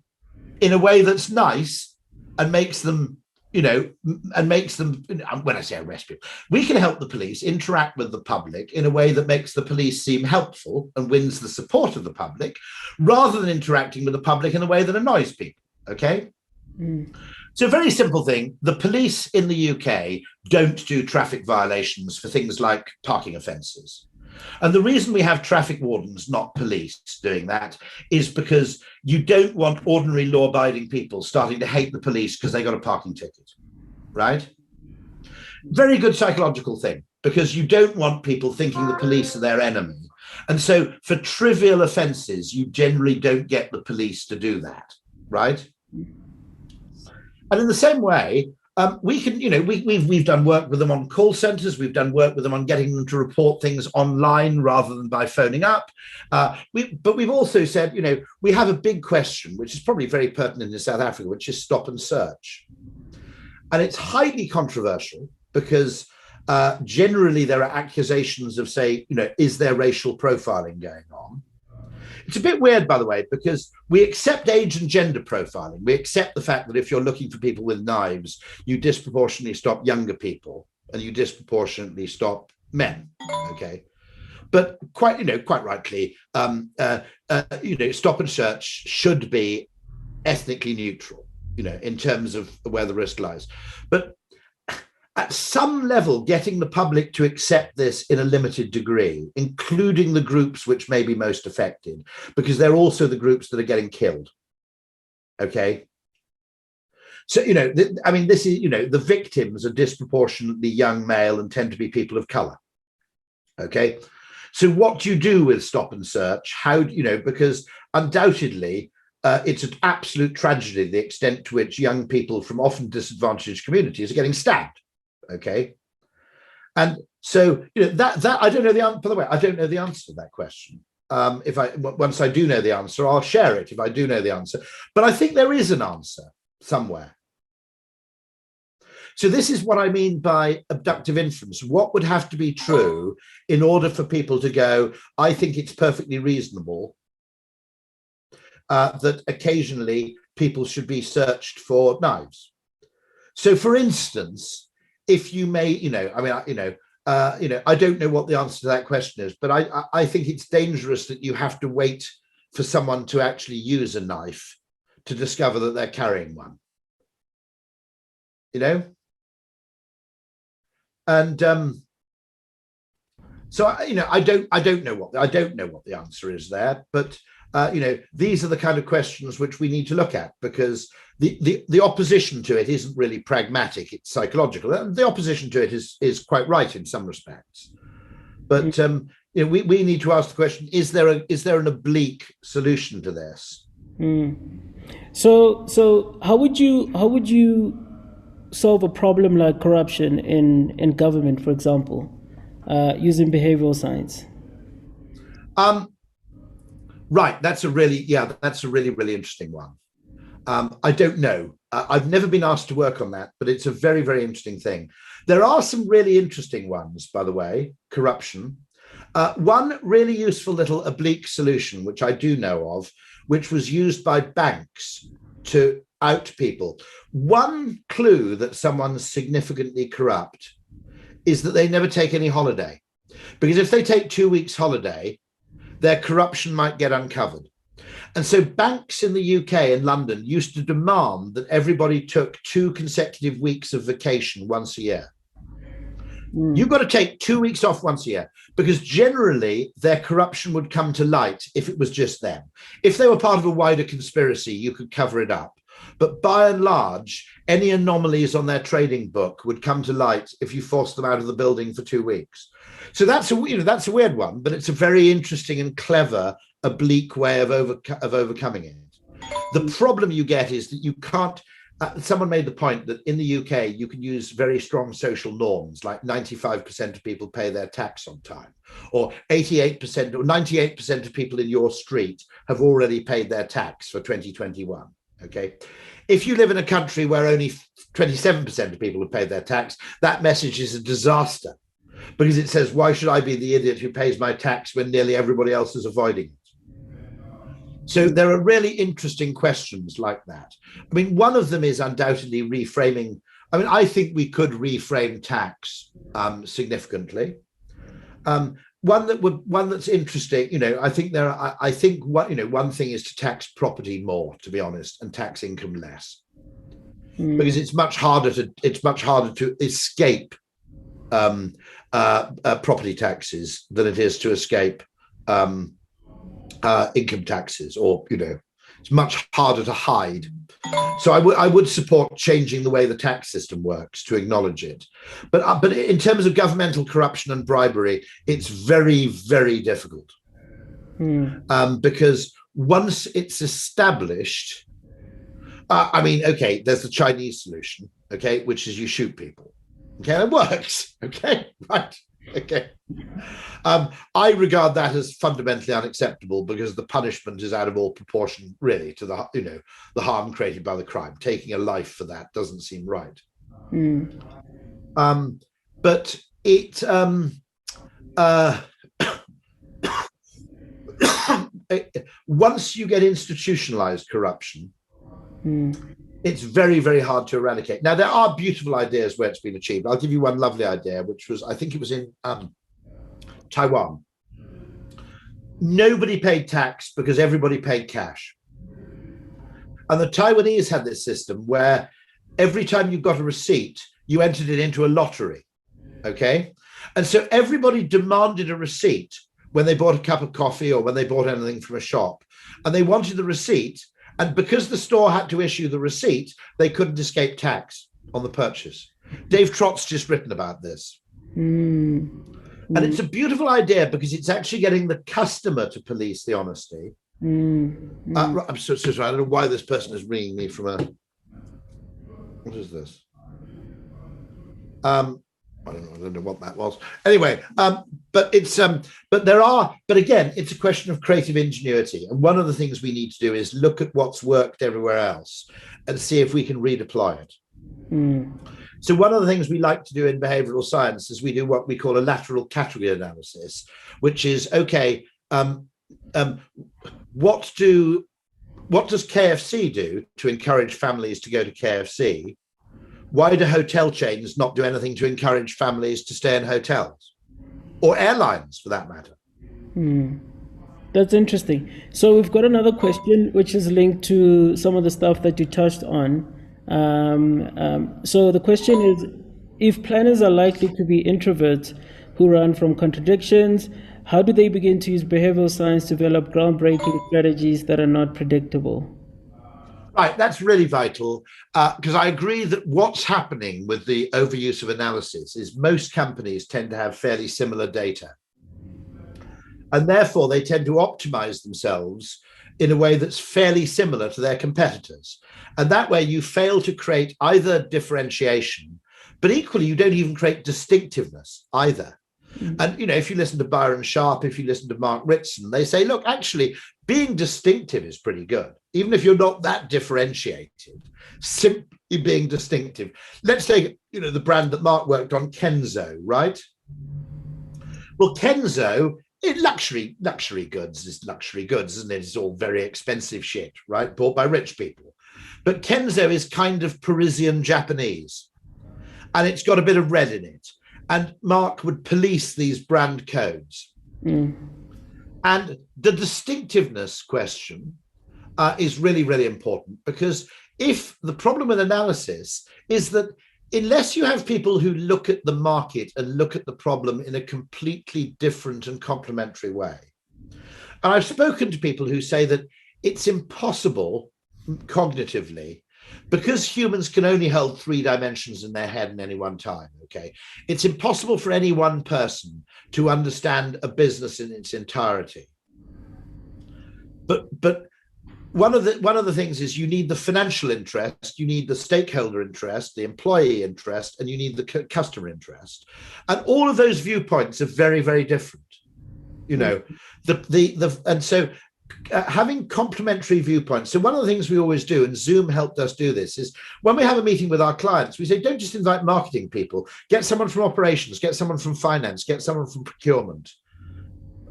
in a way that's nice and makes them, when I say arrest people, we can help the police interact with the public in a way that makes the police seem helpful and wins the support of the public, rather than interacting with the public in a way that annoys people, okay? So a very simple thing, the police in the UK don't do traffic violations for things like parking offences. And the reason we have traffic wardens, not police, doing that is because you don't want ordinary law-abiding people starting to hate the police because they got a parking ticket, right? Very good psychological thing, because you don't want people thinking the police are their enemy. And so for trivial offences, you generally don't get the police to do that, right? And in the same way, we can, we've done work with them on call centers. We've done work with them on getting them to report things online rather than by phoning up. But we've also said, we have a big question, which is probably very pertinent in South Africa, which is stop and search. And it's highly controversial because generally there are accusations of, say, is there racial profiling going on? It's a bit weird, by the way, because we accept age and gender profiling. We accept the fact that if you're looking for people with knives, you disproportionately stop younger people and you disproportionately stop men. Okay. But quite rightly, stop and search should be ethnically neutral, in terms of where the risk lies. But at some level, getting the public to accept this in a limited degree, including the groups which may be most affected, because they're also the groups that are getting killed. Okay. So, this is, the victims are disproportionately young male and tend to be people of color. Okay. So what do you do with stop and search? How, because undoubtedly, it's an absolute tragedy, the extent to which young people from often disadvantaged communities are getting stabbed. Okay. And so, that I don't know the answer, by the way, I don't know the answer to that question. Once I do know the answer, I'll share it if I do know the answer. But I think there is an answer somewhere. So this is what I mean by abductive inference. What would have to be true in order for people to go, I think it's perfectly reasonable that occasionally people should be searched for knives. So, for instance, if you may, I don't know what the answer to that question is, but I think it's dangerous that you have to wait for someone to actually use a knife to discover that they're carrying one. And so I don't know what the answer is there, but these are the kind of questions which we need to look at, because the opposition to it isn't really pragmatic, it's psychological. And the opposition to it is quite right in some respects. But we need to ask the question, is there an oblique solution to this? So how would you solve a problem like corruption in government, for example, using behavioral science? Right, that's a really interesting one. I don't know. I've never been asked to work on that, but it's a very, very interesting thing. There are some really interesting ones, by the way, corruption. One really useful little oblique solution, which I do know of, which was used by banks to out people. One clue that someone's significantly corrupt is that they never take any holiday. Because if they take 2 weeks holiday, their corruption might get uncovered. And so banks in the UK and London used to demand that everybody took 2 consecutive weeks of vacation once a year. You've got to take 2 weeks off once a year, because generally their corruption would come to light if it was just them. If they were part of a wider conspiracy, you could cover it up. But by and large, any anomalies on their trading book would come to light if you forced them out of the building for 2 weeks. So that's a weird one, but it's a very interesting and clever oblique way of overcoming it. The problem you get is that you can't. Someone made the point that in the UK you can use very strong social norms, like 95% of people pay their tax on time, or 88% or 98% of people in your street have already paid their tax for 2021. Okay, if you live in a country where only 27% of people have paid their tax, that message is a disaster, because it says, why should I be the idiot who pays my tax when nearly everybody else is avoiding it? So there are really interesting questions like that. I mean, one of them is undoubtedly reframing. I mean, I think we could reframe tax significantly. One that's interesting, I think one thing is to tax property more, to be honest, and tax income less, because it's much harder to escape property taxes than it is to escape income taxes, or it's much harder to hide. So I would support changing the way the tax system works to acknowledge it. But in terms of governmental corruption and bribery, it's very, very difficult. Because once it's established, I mean, okay, there's the Chinese solution, okay, which is you shoot people. Okay, it works. Okay, right. Okay. I regard that as fundamentally unacceptable because the punishment is out of all proportion, really, to the harm created by the crime. Taking a life for that doesn't seem right. But it once you get institutionalized corruption, it's very, very hard to eradicate. Now, there are beautiful ideas where it's been achieved. I'll give you one lovely idea, which was, I think it was in Taiwan. Nobody paid tax because everybody paid cash. And the Taiwanese had this system where every time you got a receipt, you entered it into a lottery, okay? And so everybody demanded a receipt when they bought a cup of coffee or when they bought anything from a shop, and they wanted the receipt. And because the store had to issue the receipt, they couldn't escape tax on the purchase. Dave Trott's just written about this. And it's a beautiful idea because it's actually getting the customer to police the honesty. I'm so sorry. I don't know why this person is ringing me from a... What is this? I don't know what that was. Anyway, but again, it's a question of creative ingenuity. And one of the things we need to do is look at what's worked everywhere else and see if we can redeploy it. So one of the things we like to do in behavioral science is we do what we call a lateral category analysis, which is, okay, what does KFC do to encourage families to go to KFC? Why do hotel chains not do anything to encourage families to stay in hotels, or airlines for that matter? That's interesting. So we've got another question which is linked to some of the stuff that you touched on. So the question is, if planners are likely to be introverts who run from contradictions, how do they begin to use behavioral science to develop groundbreaking strategies that are not predictable? Right, that's really vital, because I agree that what's happening with the overuse of analysis is most companies tend to have fairly similar data. And therefore, they tend to optimize themselves in a way that's fairly similar to their competitors. And that way you fail to create either differentiation, but equally you don't even create distinctiveness either. And, if you listen to Byron Sharp, if you listen to Mark Ritson, they say, look, actually, being distinctive is pretty good. Even if you're not that differentiated, simply being distinctive. Let's take, the brand that Mark worked on, Kenzo, right? Well, Kenzo, luxury goods is luxury goods, isn't it? It's all very expensive shit, right? Bought by rich people. But Kenzo is kind of Parisian Japanese, and it's got a bit of red in it. And Mark would police these brand codes. And the distinctiveness question is really, really important, because if the problem with analysis is that unless you have people who look at the market and look at the problem in a completely different and complementary way. And I've spoken to people who say that it's impossible cognitively, because humans can only hold 3 dimensions in their head at any one time, okay? It's impossible for any one person to understand a business in its entirety. But one of the things is you need the financial interest, you need the stakeholder interest, the employee interest, and you need the customer interest. And all of those viewpoints are very, very different. And so having complementary viewpoints. So one of the things we always do, and Zoom helped us do this, is when we have a meeting with our clients, we say, don't just invite marketing people, get someone from operations, get someone from finance, get someone from procurement.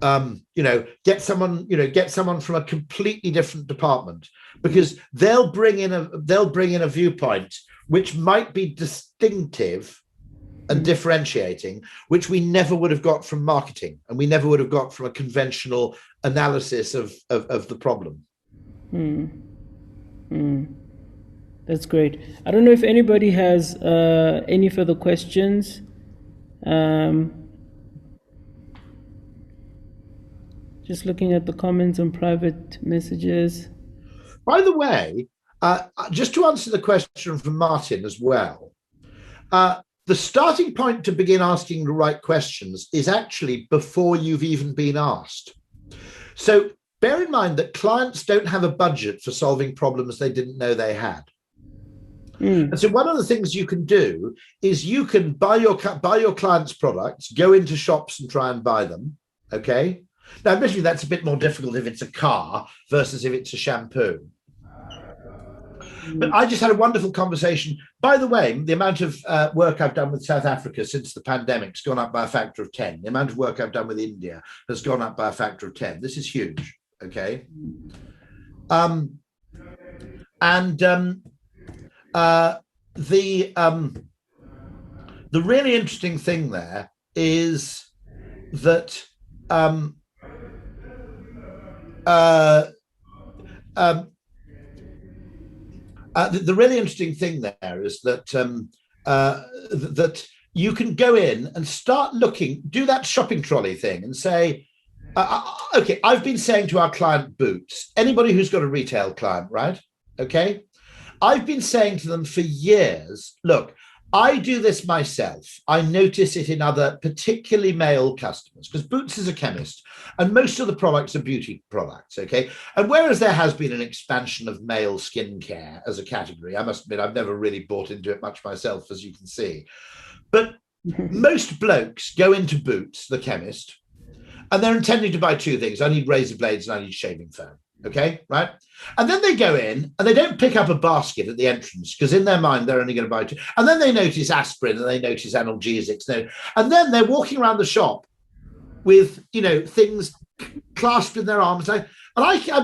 Get someone from a completely different department, because they'll bring in a viewpoint which might be distinctive and differentiating, which we never would have got from marketing, and we never would have got from a conventional analysis of the problem. That's great. I don't know if anybody has any further questions. Just looking at the comments and private messages. By the way, just to answer the question from Martin as well, the starting point to begin asking the right questions is actually before you've even been asked. So bear in mind that clients don't have a budget for solving problems they didn't know they had. And so one of the things you can do is you can buy your clients' products, go into shops and try and buy them, okay? Now, admittedly, that's a bit more difficult if it's a car versus if it's a shampoo. But I just had a wonderful conversation. By the way, the amount of work I've done with South Africa since the pandemic's gone up by a factor of 10. The amount of work I've done with India has gone up by a factor of 10. This is huge, okay? The really interesting thing there is that the really interesting thing there is that that you can go in and start looking, do that shopping trolley thing and say, okay, I've been saying to our client Boots, anybody who's got a retail client, right? Okay. I've been saying to them for years, look, I do this myself. I notice it in other, particularly male customers, because Boots is a chemist and most of the products are beauty products, okay? And whereas there has been an expansion of male skincare as a category, I must admit, I've never really bought into it much myself, as you can see. But most blokes go into Boots, the chemist, and they're intending to buy two things. I need razor blades and I need shaving foam. Okay, right? And then they go in and they don't pick up a basket at the entrance because in their mind, they're only going to buy two. And then they notice aspirin and they notice analgesics. And then they're walking around the shop with, you know, things clasped in their arms. I've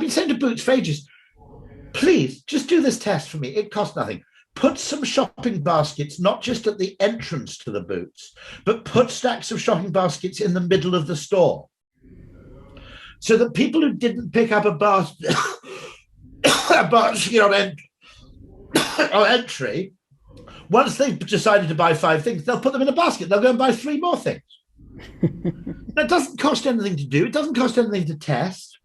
been saying to Boots for ages, please just do this test for me. It costs nothing. Put some shopping baskets, not just at the entrance to the Boots, but put stacks of shopping baskets in the middle of the store. So that people who didn't pick up a basket on entry, once they've decided to buy 5 things, they'll put them in a basket. They'll go and buy 3 more things. That doesn't cost anything to do. It doesn't cost anything to test.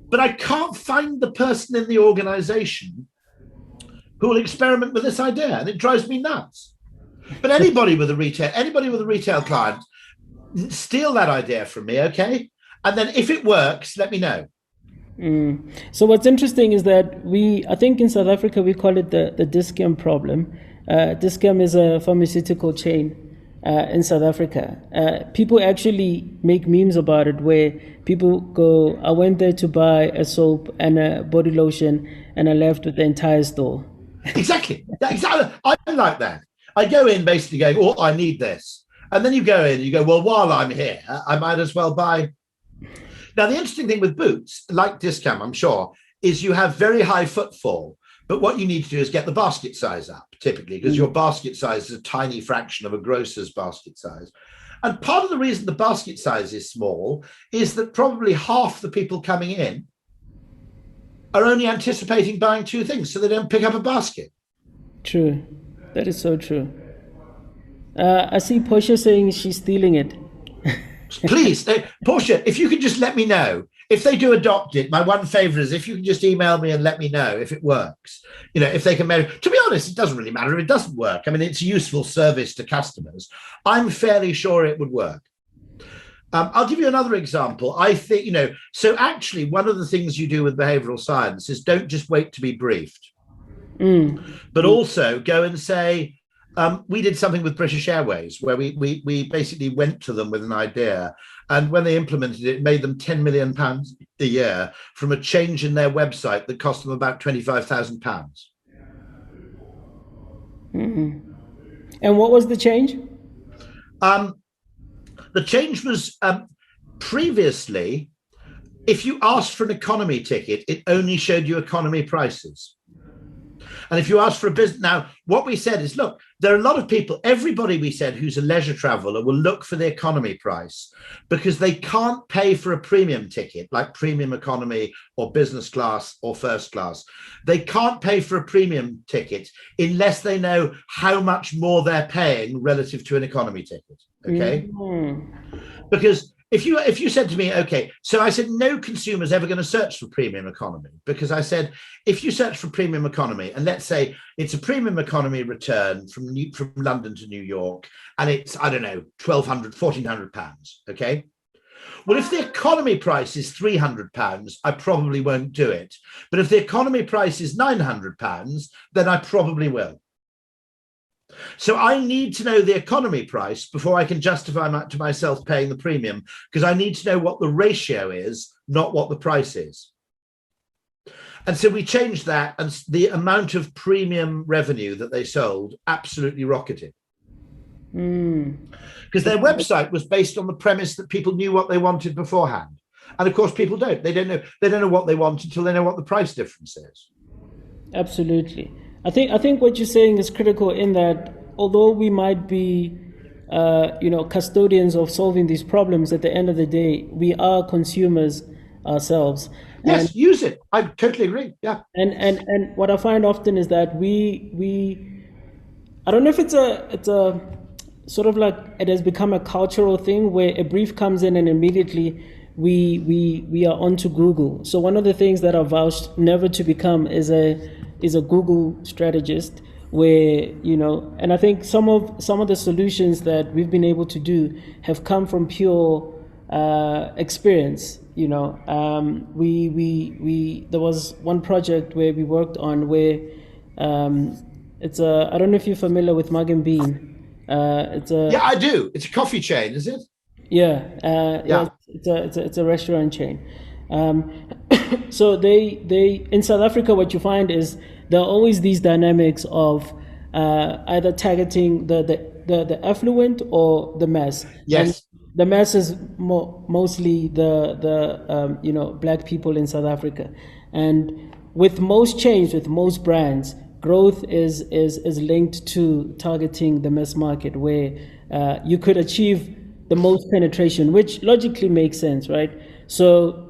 But I can't find the person in the organization who will experiment with this idea, and it drives me nuts. But anybody with a retail client, steal that idea from me, okay? And then if it works, let me know. So what's interesting is that I think in South Africa, we call it the Dis-Chem problem. Dis-Chem is a pharmaceutical chain in South Africa. People actually make memes about it where people go, I went there to buy a soap and a body lotion and I left with the entire store. Exactly. I like that. I go in basically going, oh, I need this. And then you go in and you go, well, while I'm here, I might as well buy. Now, the interesting thing with Boots, like Dis-Chem, I'm sure, is you have very high footfall. But what you need to do is get the basket size up, typically, because your basket size is a tiny fraction of a grocer's basket size. And part of the reason the basket size is small is that probably half the people coming in are only anticipating buying 2 things, so they don't pick up a basket. True. That is so true. I see Portia saying she's stealing it. Please, Portia, if you could just let me know. If they do adopt it, my one favor is if you can just email me and let me know if it works. You know, if they can measure. To be honest, it doesn't really matter if it doesn't work. I mean, it's a useful service to customers. I'm fairly sure it would work. I'll give you another example. I think, you know, so actually one of the things you do with behavioral science is don't just wait to be briefed, but also go and say, we did something with British Airways where we basically went to them with an idea. And when they implemented it, it made them £10 million a year from a change in their website that cost them about £25,000. And what was the change? The change was previously, if you asked for an economy ticket, it only showed you economy prices. And if you ask for a business, now what we said is, look, there are a lot of people, everybody we said who's a leisure traveler will look for the economy price because they can't pay for a premium ticket like premium economy or business class or first class. They can't pay for a premium ticket unless they know how much more they're paying relative to an economy ticket. Okay. Because if you said to me, okay, so I said, no consumer's ever going to search for premium economy, because I said, if you search for premium economy, and let's say it's a premium economy return from London to New York, and it's, I don't know, £1,200, £1,400, okay? Well, if the economy price is £300, I probably won't do it. But if the economy price is £900, then I probably will. So I need to know the economy price before I can justify to myself paying the premium, because I need to know what the ratio is, not what the price is. And so we changed that, and the amount of premium revenue that they sold absolutely rocketed. Because their website was based on the premise that people knew what they wanted beforehand. And of course, people don't. They don't know what they want until they know what the price difference is. Absolutely. I think what you're saying is critical, in that although we might be custodians of solving these problems, at the end of the day, we are consumers ourselves. Yes, use it. I totally agree. Yeah. And what I find often is that we I don't know if it's a sort of like, it has become a cultural thing where a brief comes in and immediately we are onto Google. So one of the things that I've vowed never to become is a Google strategist, where, and I think some of the solutions that we've been able to do have come from pure experience. There was one project where we worked on where I don't know if you're familiar with Mug and Bean. Yeah, I do. It's a coffee chain, is it? Yeah. It's a restaurant chain. So they in South Africa, what you find is there are always these dynamics of either targeting the affluent or the mass. Yes. And the mass is mostly the black people in South Africa, and with most chains, with most brands, growth is linked to targeting the mass market, where you could achieve the most penetration, which logically makes sense, right? So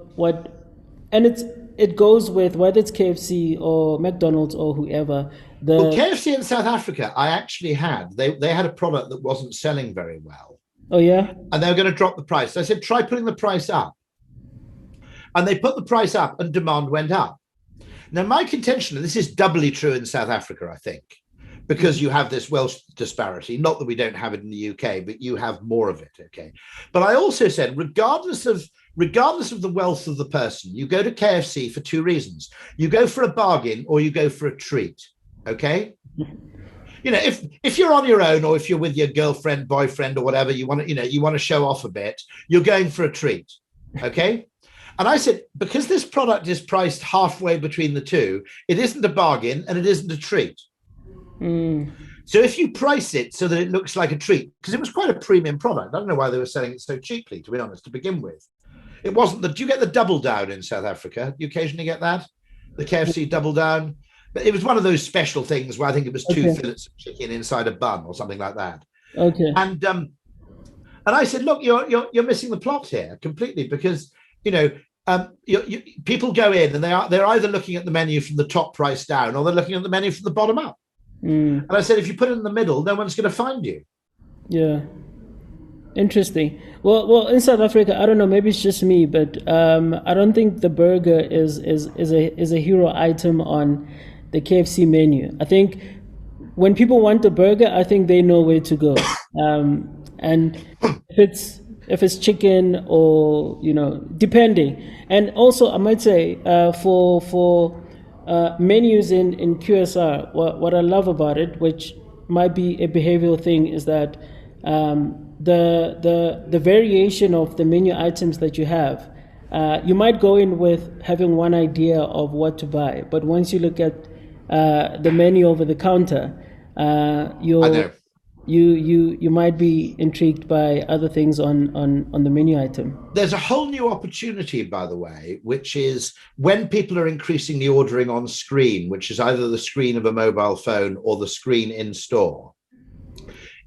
it goes with whether it's KFC or McDonald's or whoever. Well, KFC in South Africa, I actually had. They had a product that wasn't selling very well. Oh, yeah? And they were going to drop the price. So I said, try putting the price up. And they put the price up and demand went up. Now, my contention, and this is doubly true in South Africa, I think, because you have this wealth disparity, not that we don't have it in the UK, but you have more of it, okay? But I also said, regardless of the wealth of the person, you go to KFC for two reasons. You go for a bargain or you go for a treat, okay? If you're on your own, or if you're with your girlfriend, boyfriend, or whatever, you want to show off a bit, you're going for a treat, okay? And I said, because this product is priced halfway between the two, it isn't a bargain and it isn't a treat. So if you price it so that it looks like a treat, because it was quite a premium product. I don't know why they were selling it so cheaply, to be honest, to begin with. It wasn't do you get the double down in South Africa? You occasionally get that? The KFC double down? But it was one of those special things where I think it was two fillets of chicken inside a bun or something like that. Okay. And I said, look, you're missing the plot here completely, because people go in and they're either looking at the menu from the top price down, or they're looking at the menu from the bottom up. And I said, if you put it in the middle, no one's going to find you. Yeah. Interesting. Well, in South Africa, I don't know, maybe it's just me, but I don't think the burger is a hero item on the KFC menu. I think when people want a burger, I think they know where to go. And if it's chicken or, depending. And also, I might say for menus in QSR, what I love about it, which might be a behavioral thing, is that the variation of the menu items that you have, you might go in with having one idea of what to buy, but once you look at the menu over the counter, you might be intrigued by other things on the menu item. There's a whole new opportunity, by the way, which is when people are increasingly ordering on screen, which is either the screen of a mobile phone or the screen in store.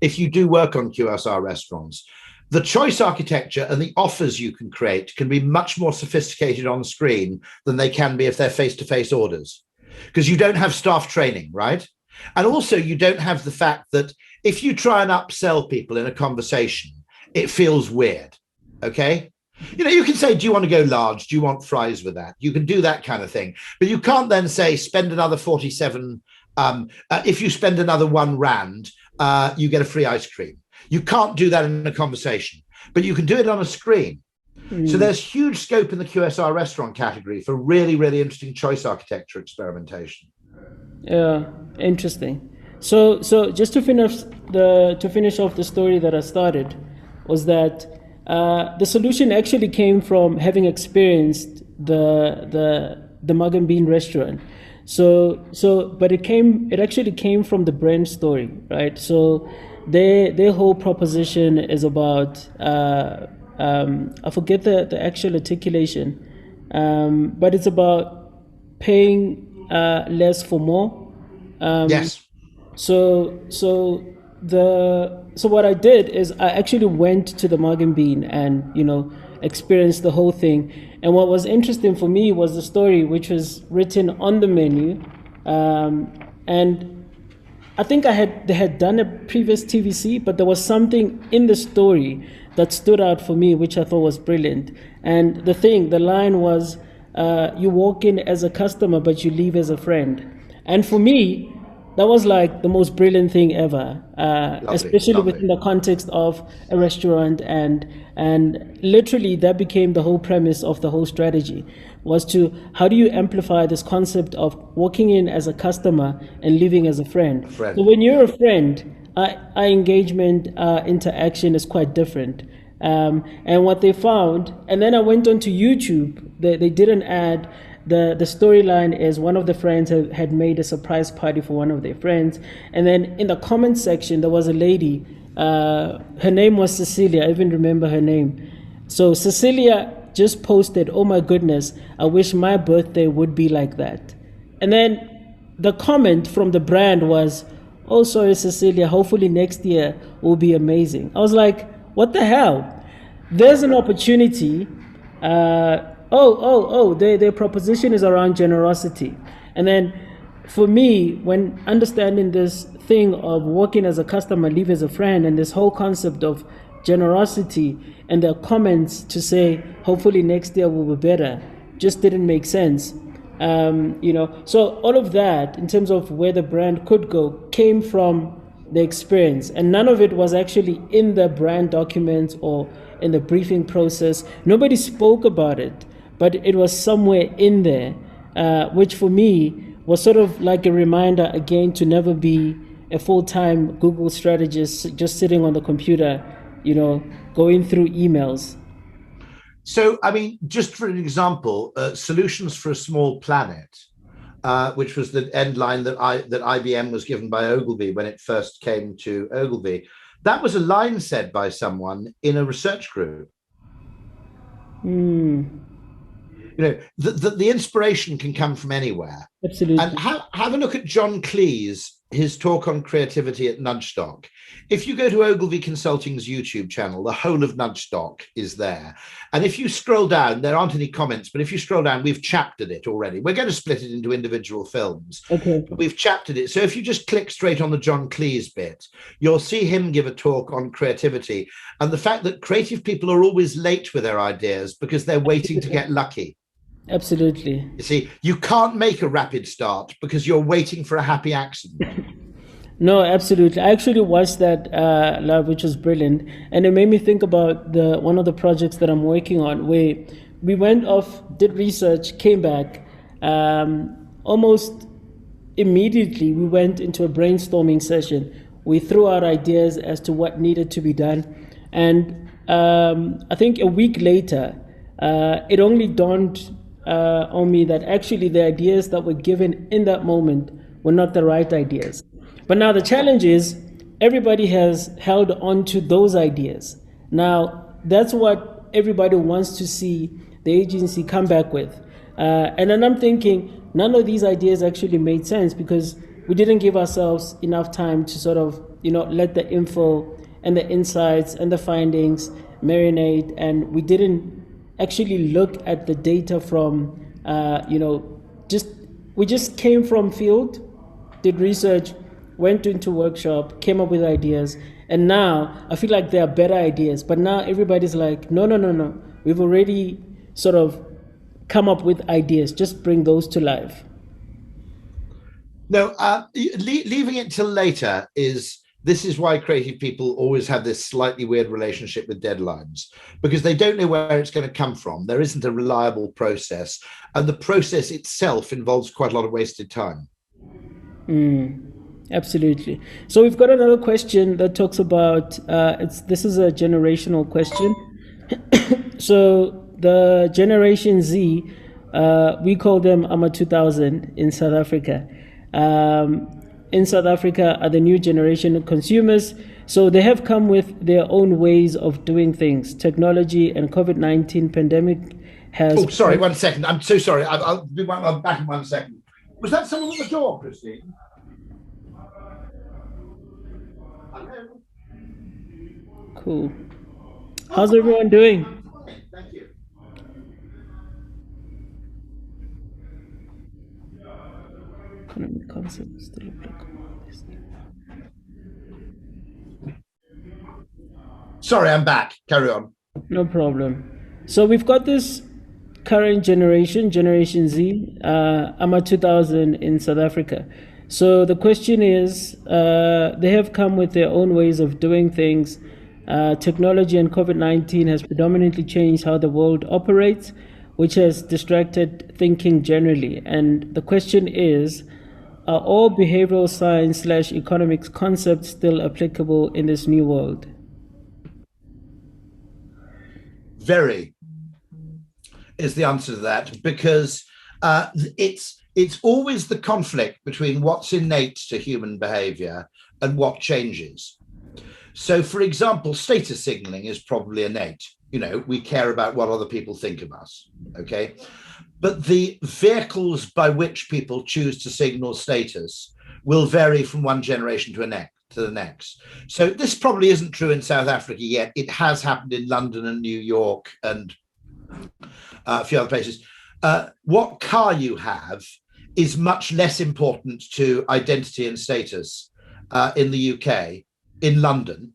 If you do work on QSR restaurants, the choice architecture and the offers you can create can be much more sophisticated on screen than they can be if they're face-to-face orders, because you don't have staff training, right? And also you don't have the fact that if you try and upsell people in a conversation, it feels weird, okay? You can say, do you want to go large? Do you want fries with that? You can do that kind of thing. But you can't then say, spend another 47, if you spend another R1, you get a free ice cream. You can't do that in a conversation, but you can do it on a screen. So there's huge scope in the QSR restaurant category for really, really interesting choice architecture experimentation. Yeah, interesting. So just to finish off the story that I started, was that the solution actually came from having experienced the Mug and Bean restaurant. But it actually came from the brand story, right? So their whole proposition is about I forget the actual articulation, but it's about paying less for more. Yes. So what I did is I actually went to the Mug and Bean and experienced the whole thing. And what was interesting for me was the story, which was written on the menu, and I think they had done a previous TVC, but there was something in the story that stood out for me, which I thought was brilliant. And the line was, "You walk in as a customer, but you leave as a friend." And for me, that was like the most brilliant thing ever, especially within the context of a restaurant, and literally that became the whole premise of the whole strategy, was to how do you amplify this concept of walking in as a customer and leaving as a friend. So when you're a friend, our engagement, interaction is quite different. And what they found, and then I went onto YouTube, they did an ad. The storyline is one of the friends had made a surprise party for one of their friends, and then in the comment section there was a lady, her name was Cecilia, I even remember her name. So Cecilia just posted, "Oh my goodness, I wish my birthday would be like that." And then the comment from the brand was, "Oh sorry Cecilia, hopefully next year will be amazing." I was like, what the hell? There's an opportunity. Their proposition is around generosity. And then for me, when understanding this thing of working as a customer, leave as a friend, and this whole concept of generosity, and the comments to say, hopefully next year will be better, just didn't make sense. So all of that, in terms of where the brand could go, came from the experience. And none of it was actually in the brand documents or in the briefing process. Nobody spoke about it, but it was somewhere in there, which for me was sort of like a reminder again to never be a full-time Google strategist just sitting on the computer, going through emails. So, I mean, just for an example, Solutions for a Small Planet, which was the end line that IBM was given by Ogilvy when it first came to Ogilvy, that was a line said by someone in a research group. The inspiration can come from anywhere. Absolutely. And have a look at John Cleese, his talk on creativity at Nudgestock. If you go to Ogilvy Consulting's YouTube channel, the whole of Nudgestock is there. And if you scroll down, there aren't any comments, but if you scroll down, we've chaptered it already. We're going to split it into individual films. Okay. But we've chaptered it. So if you just click straight on the John Cleese bit, you'll see him give a talk on creativity and the fact that creative people are always late with their ideas because they're waiting to get lucky. Absolutely. You see, you can't make a rapid start because you're waiting for a happy accident. No, absolutely. I actually watched that live, which was brilliant, and it made me think about one of the projects that I'm working on, where we went off, did research, came back, almost immediately we went into a brainstorming session. We threw out ideas as to what needed to be done, and I think a week later, it only dawned on me that actually the ideas that were given in that moment were not the right ideas. But now the challenge is everybody has held on to those ideas. Now that's what everybody wants to see the agency come back with. And then I'm thinking none of these ideas actually made sense because we didn't give ourselves enough time to sort of, let the info and the insights and the findings marinate, and we didn't actually look at the data from, we just came from field, did research, went into workshop, came up with ideas, and now I feel like there are better ideas. But now everybody's like, no. We've already sort of come up with ideas. Just bring those to life. No, leaving it till later is this is why creative people always have this slightly weird relationship with deadlines, because they don't know where it's going to come from. There isn't a reliable process, and the process itself involves quite a lot of wasted time. Absolutely. So we've got another question that talks about this is a generational question. So the Generation Z, we call them AMA 2000 in South Africa. In South Africa are the new generation of consumers. So they have come with their own ways of doing things. Technology and COVID-19 pandemic has... Oh, sorry, 1 second. I'm so sorry. I'll be back in 1 second. Was that someone at the door, Christine? Hello? Cool. How's everyone doing? Thank you. Economic concepts still applicable. Sorry, I'm back. Carry on. No problem. So we've got this current generation, Generation Z, AMA 2000 in South Africa. So the question is, they have come with their own ways of doing things. Technology and COVID-19 has predominantly changed how the world operates, which has distracted thinking generally. And the question is, are all behavioral science / economics concepts still applicable in this new world? Very is the answer to that, because it's always the conflict between what's innate to human behavior and what changes. So, for example, status signaling is probably innate. You know, we care about what other people think of us, okay? But the vehicles by which people choose to signal status will vary from one generation to the next. So this probably isn't true in South Africa yet. It has happened in London and New York and a few other places. What car you have is much less important to identity and status in the UK, in London.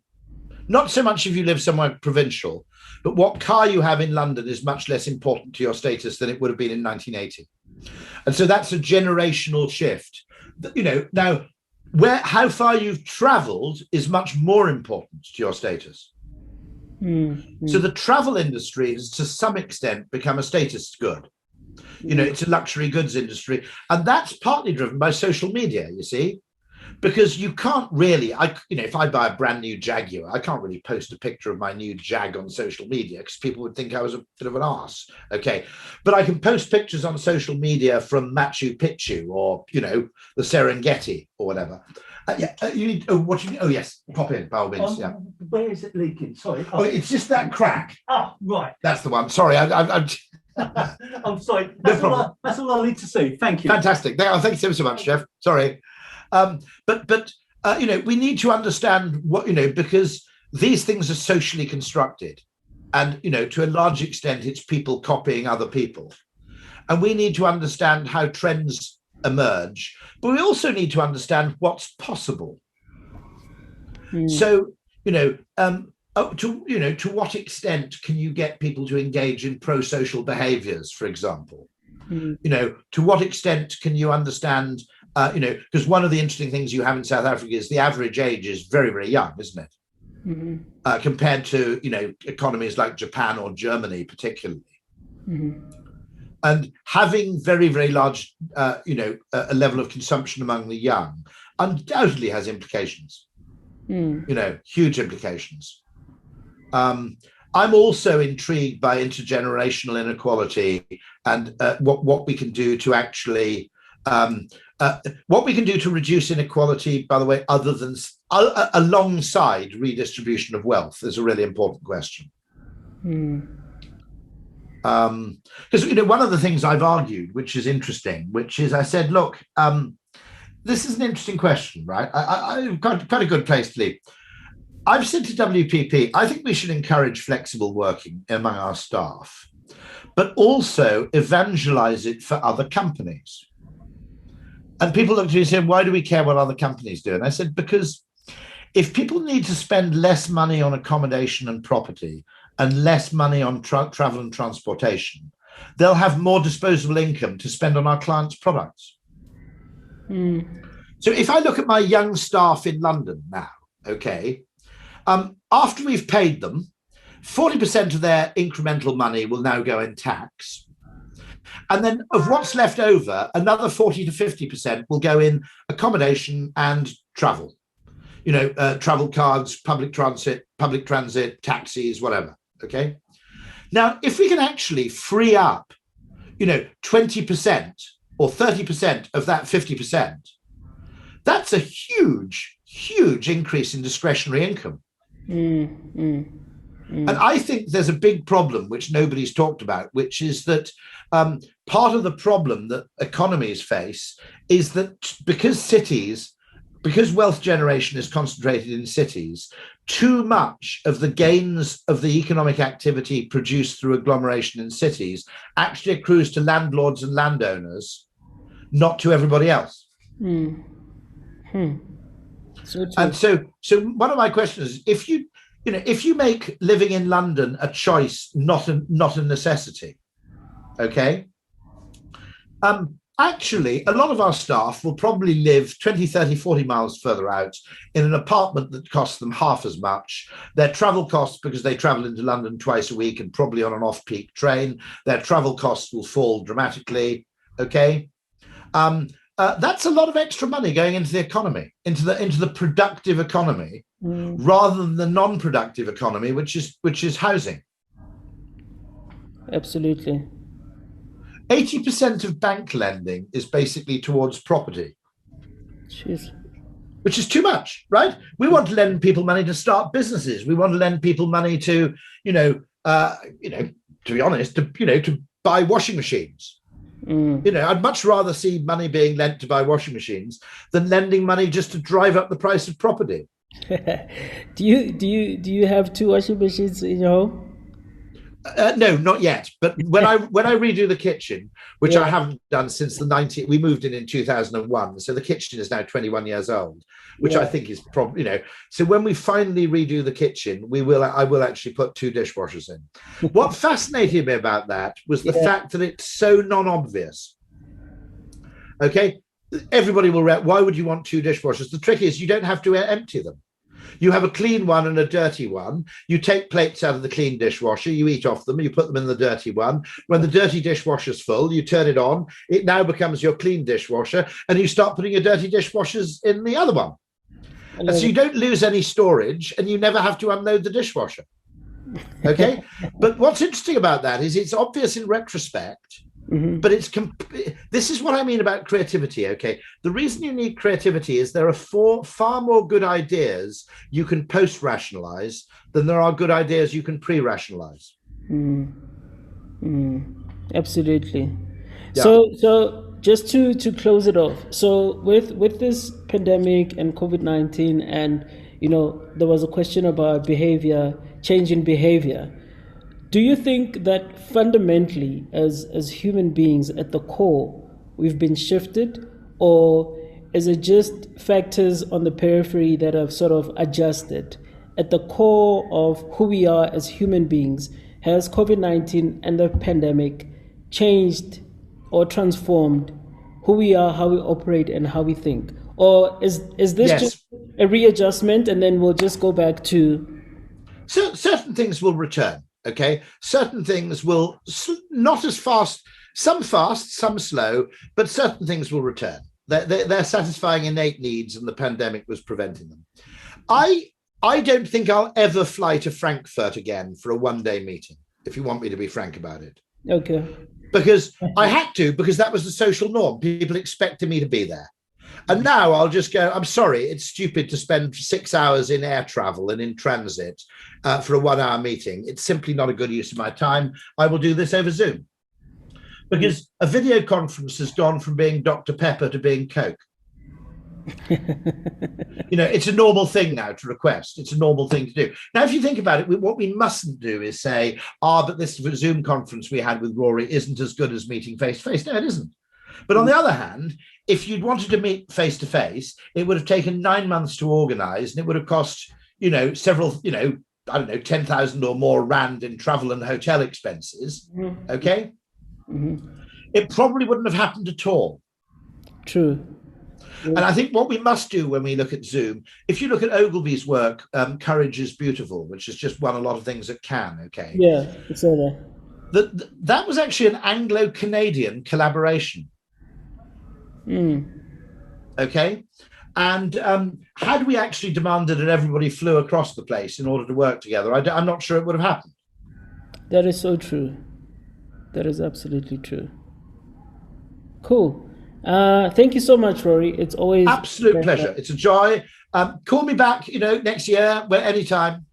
Not so much if you live somewhere provincial, but what car you have in London is much less important to your status than it would have been in 1980. And so that's a generational shift. You know, now, how far you've traveled is much more important to your status. So the travel industry has to some extent become a status good. You know, it's a luxury goods industry. And that's partly driven by social media, you see, because you can't really, if I buy a brand new Jaguar, I can't really post a picture of my new Jag on social media because people would think I was a bit of an arse. Okay. But I can post pictures on social media from Machu Picchu or, you know, the Serengeti or whatever. You need, yes, pop in, by all means. Yeah. Where is it leaking? Sorry. Oh, it's just that crack. Oh, right. That's the one. Sorry, I'm I'm sorry. No problem. That's all I need to see. Thank you. Fantastic. Thank you so much, Jeff. Sorry. But you know, we need to understand what, you know, because these things are socially constructed. And, you know, to a large extent, it's people copying other people. And we need to understand how trends emerge, but we also need to understand what's possible. So, you know, to what extent can you get people to engage in pro-social behaviors, for example? You know, to what extent can you understand, you know, because one of the interesting things you have in South Africa is the average age is very, very young, isn't it? Compared to, you know, economies like Japan or Germany, particularly. And having very, very large, you know, a level of consumption among the young undoubtedly has implications, you know, huge implications. I'm also intrigued by intergenerational inequality and what we can do to actually, what we can do to reduce inequality, by the way, other than alongside redistribution of wealth is a really important question. Because, you know, one of the things I've argued, which is interesting, which is I said, look, this is an interesting question, right? I've got quite a good place to leave. I've said to WPP, I think we should encourage flexible working among our staff, but also evangelize it for other companies. And people looked at me and said, why do we care what other companies do? And I said, because if people need to spend less money on accommodation and property and less money on travel and transportation, they'll have more disposable income to spend on our clients' products. So if I look at my young staff in London now, okay, after we've paid them, 40% of their incremental money will now go in tax. And then of what's left over, another 40 to 50% will go in accommodation and travel. Travel cards, public transit, taxis, whatever, okay? Now, if we can actually free up, 20% or 30% of that 50%, that's a huge, huge increase in discretionary income. And I think there's a big problem which nobody's talked about, which is that part of the problem that economies face is that because wealth generation is concentrated in cities, too much of the gains of the economic activity produced through agglomeration in cities actually accrues to landlords and landowners, not to everybody else. And so one of my questions is, if you make living in London a choice, not a necessity, okay? Actually, a lot of our staff will probably live 20, 30, 40 miles further out in an apartment that costs them half as much. Their travel costs, because they travel into London twice a week and probably on an off-peak train, their travel costs will fall dramatically, okay? That's a lot of extra money going into the economy, into the productive economy, rather than the non-productive economy, which is housing. Absolutely. 80% of bank lending is basically towards property. Jeez. Which is too much, right? We want to lend people money to start businesses. We want to lend people money to, to be honest, to buy washing machines. I'd much rather see money being lent to buy washing machines than lending money just to drive up the price of property. Do you have 2 washing machines in your home? No, not yet. But when I redo the kitchen, which I haven't done since we moved in 2001, so the kitchen is now 21 years old, which I think is probably, So when we finally redo the kitchen, I will actually put 2 dishwashers in. What fascinated me about that was the fact that it's so non-obvious. Okay, everybody will. Why would you want 2 dishwashers? The trick is you don't have to empty them. You have a clean one and a dirty one. You take plates out of the clean dishwasher, you eat off them, you put them in the dirty one. When the dirty dishwasher's full, you turn it on. It now becomes your clean dishwasher, and you start putting your dirty dishwashers in the other one. And so you don't lose any storage, and you never have to unload the dishwasher. Okay? But what's interesting about that is it's obvious in retrospect, but this is what I mean about creativity, okay? The reason you need creativity is there are far more good ideas you can post-rationalize than there are good ideas you can pre-rationalize. Absolutely. Yeah. So just to close it off, so with this pandemic and COVID-19, and there was a question about behavior, change in behavior. Do you think that fundamentally, as human beings at the core, we've been shifted, or is it just factors on the periphery that have sort of adjusted? At the core of who we are as human beings, has COVID-19 and the pandemic changed or transformed who we are, how we operate, and how we think? Or is this just a readjustment, and then we'll just go back to... So certain things will return. Okay, certain things will not as fast, some slow, but certain things will return. They're satisfying innate needs, and the pandemic was preventing them. I don't think I'll ever fly to Frankfurt again for a one-day meeting, if you want me to be frank about it. Okay. Because I had to, because that was the social norm. People expected me to be there. And now I'll just go, I'm sorry, it's stupid to spend 6 hours in air travel and in transit for a 1-hour meeting. It's simply not a good use of my time. I will do this over Zoom. Because a video conference has gone from being Dr. Pepper to being Coke. It's a normal thing now to request. It's a normal thing to do. Now, if you think about it, what we mustn't do is say, but this Zoom conference we had with Rory isn't as good as meeting face-to-face. No, it isn't. But on the other hand, if you'd wanted to meet face-to-face, it would have taken 9 months to organize, and it would have cost, several, 10,000 or more rand in travel and hotel expenses. Okay? It probably wouldn't have happened at all. True. And I think what we must do when we look at Zoom, if you look at Ogilvy's work, Courage is Beautiful, which has just won a lot of things at Cannes, okay? Yeah, it's all there. That was actually an Anglo-Canadian collaboration. Okay? And had we actually demanded that everybody flew across the place in order to work together, I'm not sure it would have happened. That is so true. That is absolutely true. Cool. Thank you so much, Rory. It's always absolute pleasure. It's a joy. Call me back, next year, anytime.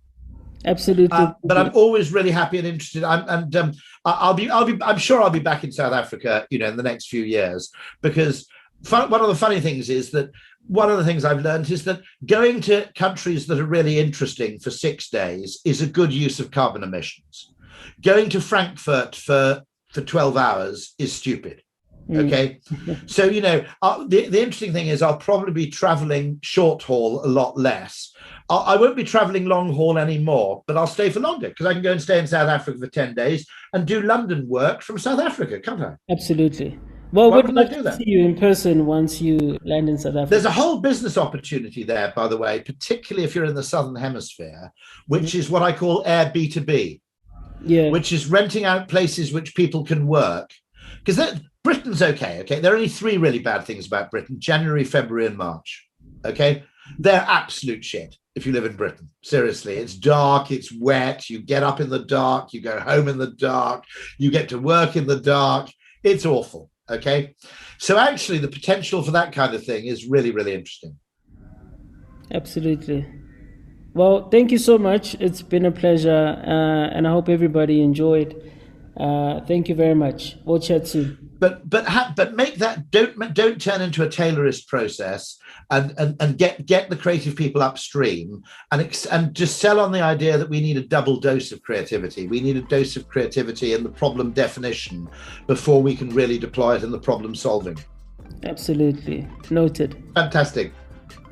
Absolutely. But I'm always really happy and interested. I'm sure I'll be back in South Africa, in the next few years, because one of the funny things is that one of the things I've learned is that going to countries that are really interesting for 6 days is a good use of carbon emissions. Going to Frankfurt for 12 hours is stupid. Okay. So, the interesting thing is I'll probably be traveling short haul a lot less. I won't be traveling long haul anymore, but I'll stay for longer because I can go and stay in South Africa for 10 days and do London work from South Africa, can't I? Absolutely. Well, we'd love to see you in person once you land in South Africa. There's a whole business opportunity there, by the way, particularly if you're in the Southern Hemisphere, which is what I call Air B2B, which is renting out places which people can work. Because Britain's okay. There are only 3 really bad things about Britain: January, February, and March. Okay, they're absolute shit if you live in Britain. Seriously, it's dark, it's wet, you get up in the dark, you go home in the dark, you get to work in the dark. It's awful. Okay, so actually the potential for that kind of thing is really, really interesting. Absolutely. Well, thank you so much. It's been a pleasure, and I hope everybody enjoyed. Thank you very much. We'll chat soon. But make that, don't turn into a Taylorist process and get the creative people upstream and just sell on the idea that we need a double dose of creativity. We need a dose of creativity in the problem definition before we can really deploy it in the problem solving. Absolutely. Noted. Fantastic.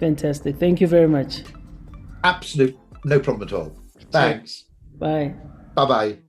Thank you very much. Absolute, no problem at all. Thanks. Bye. Bye-bye.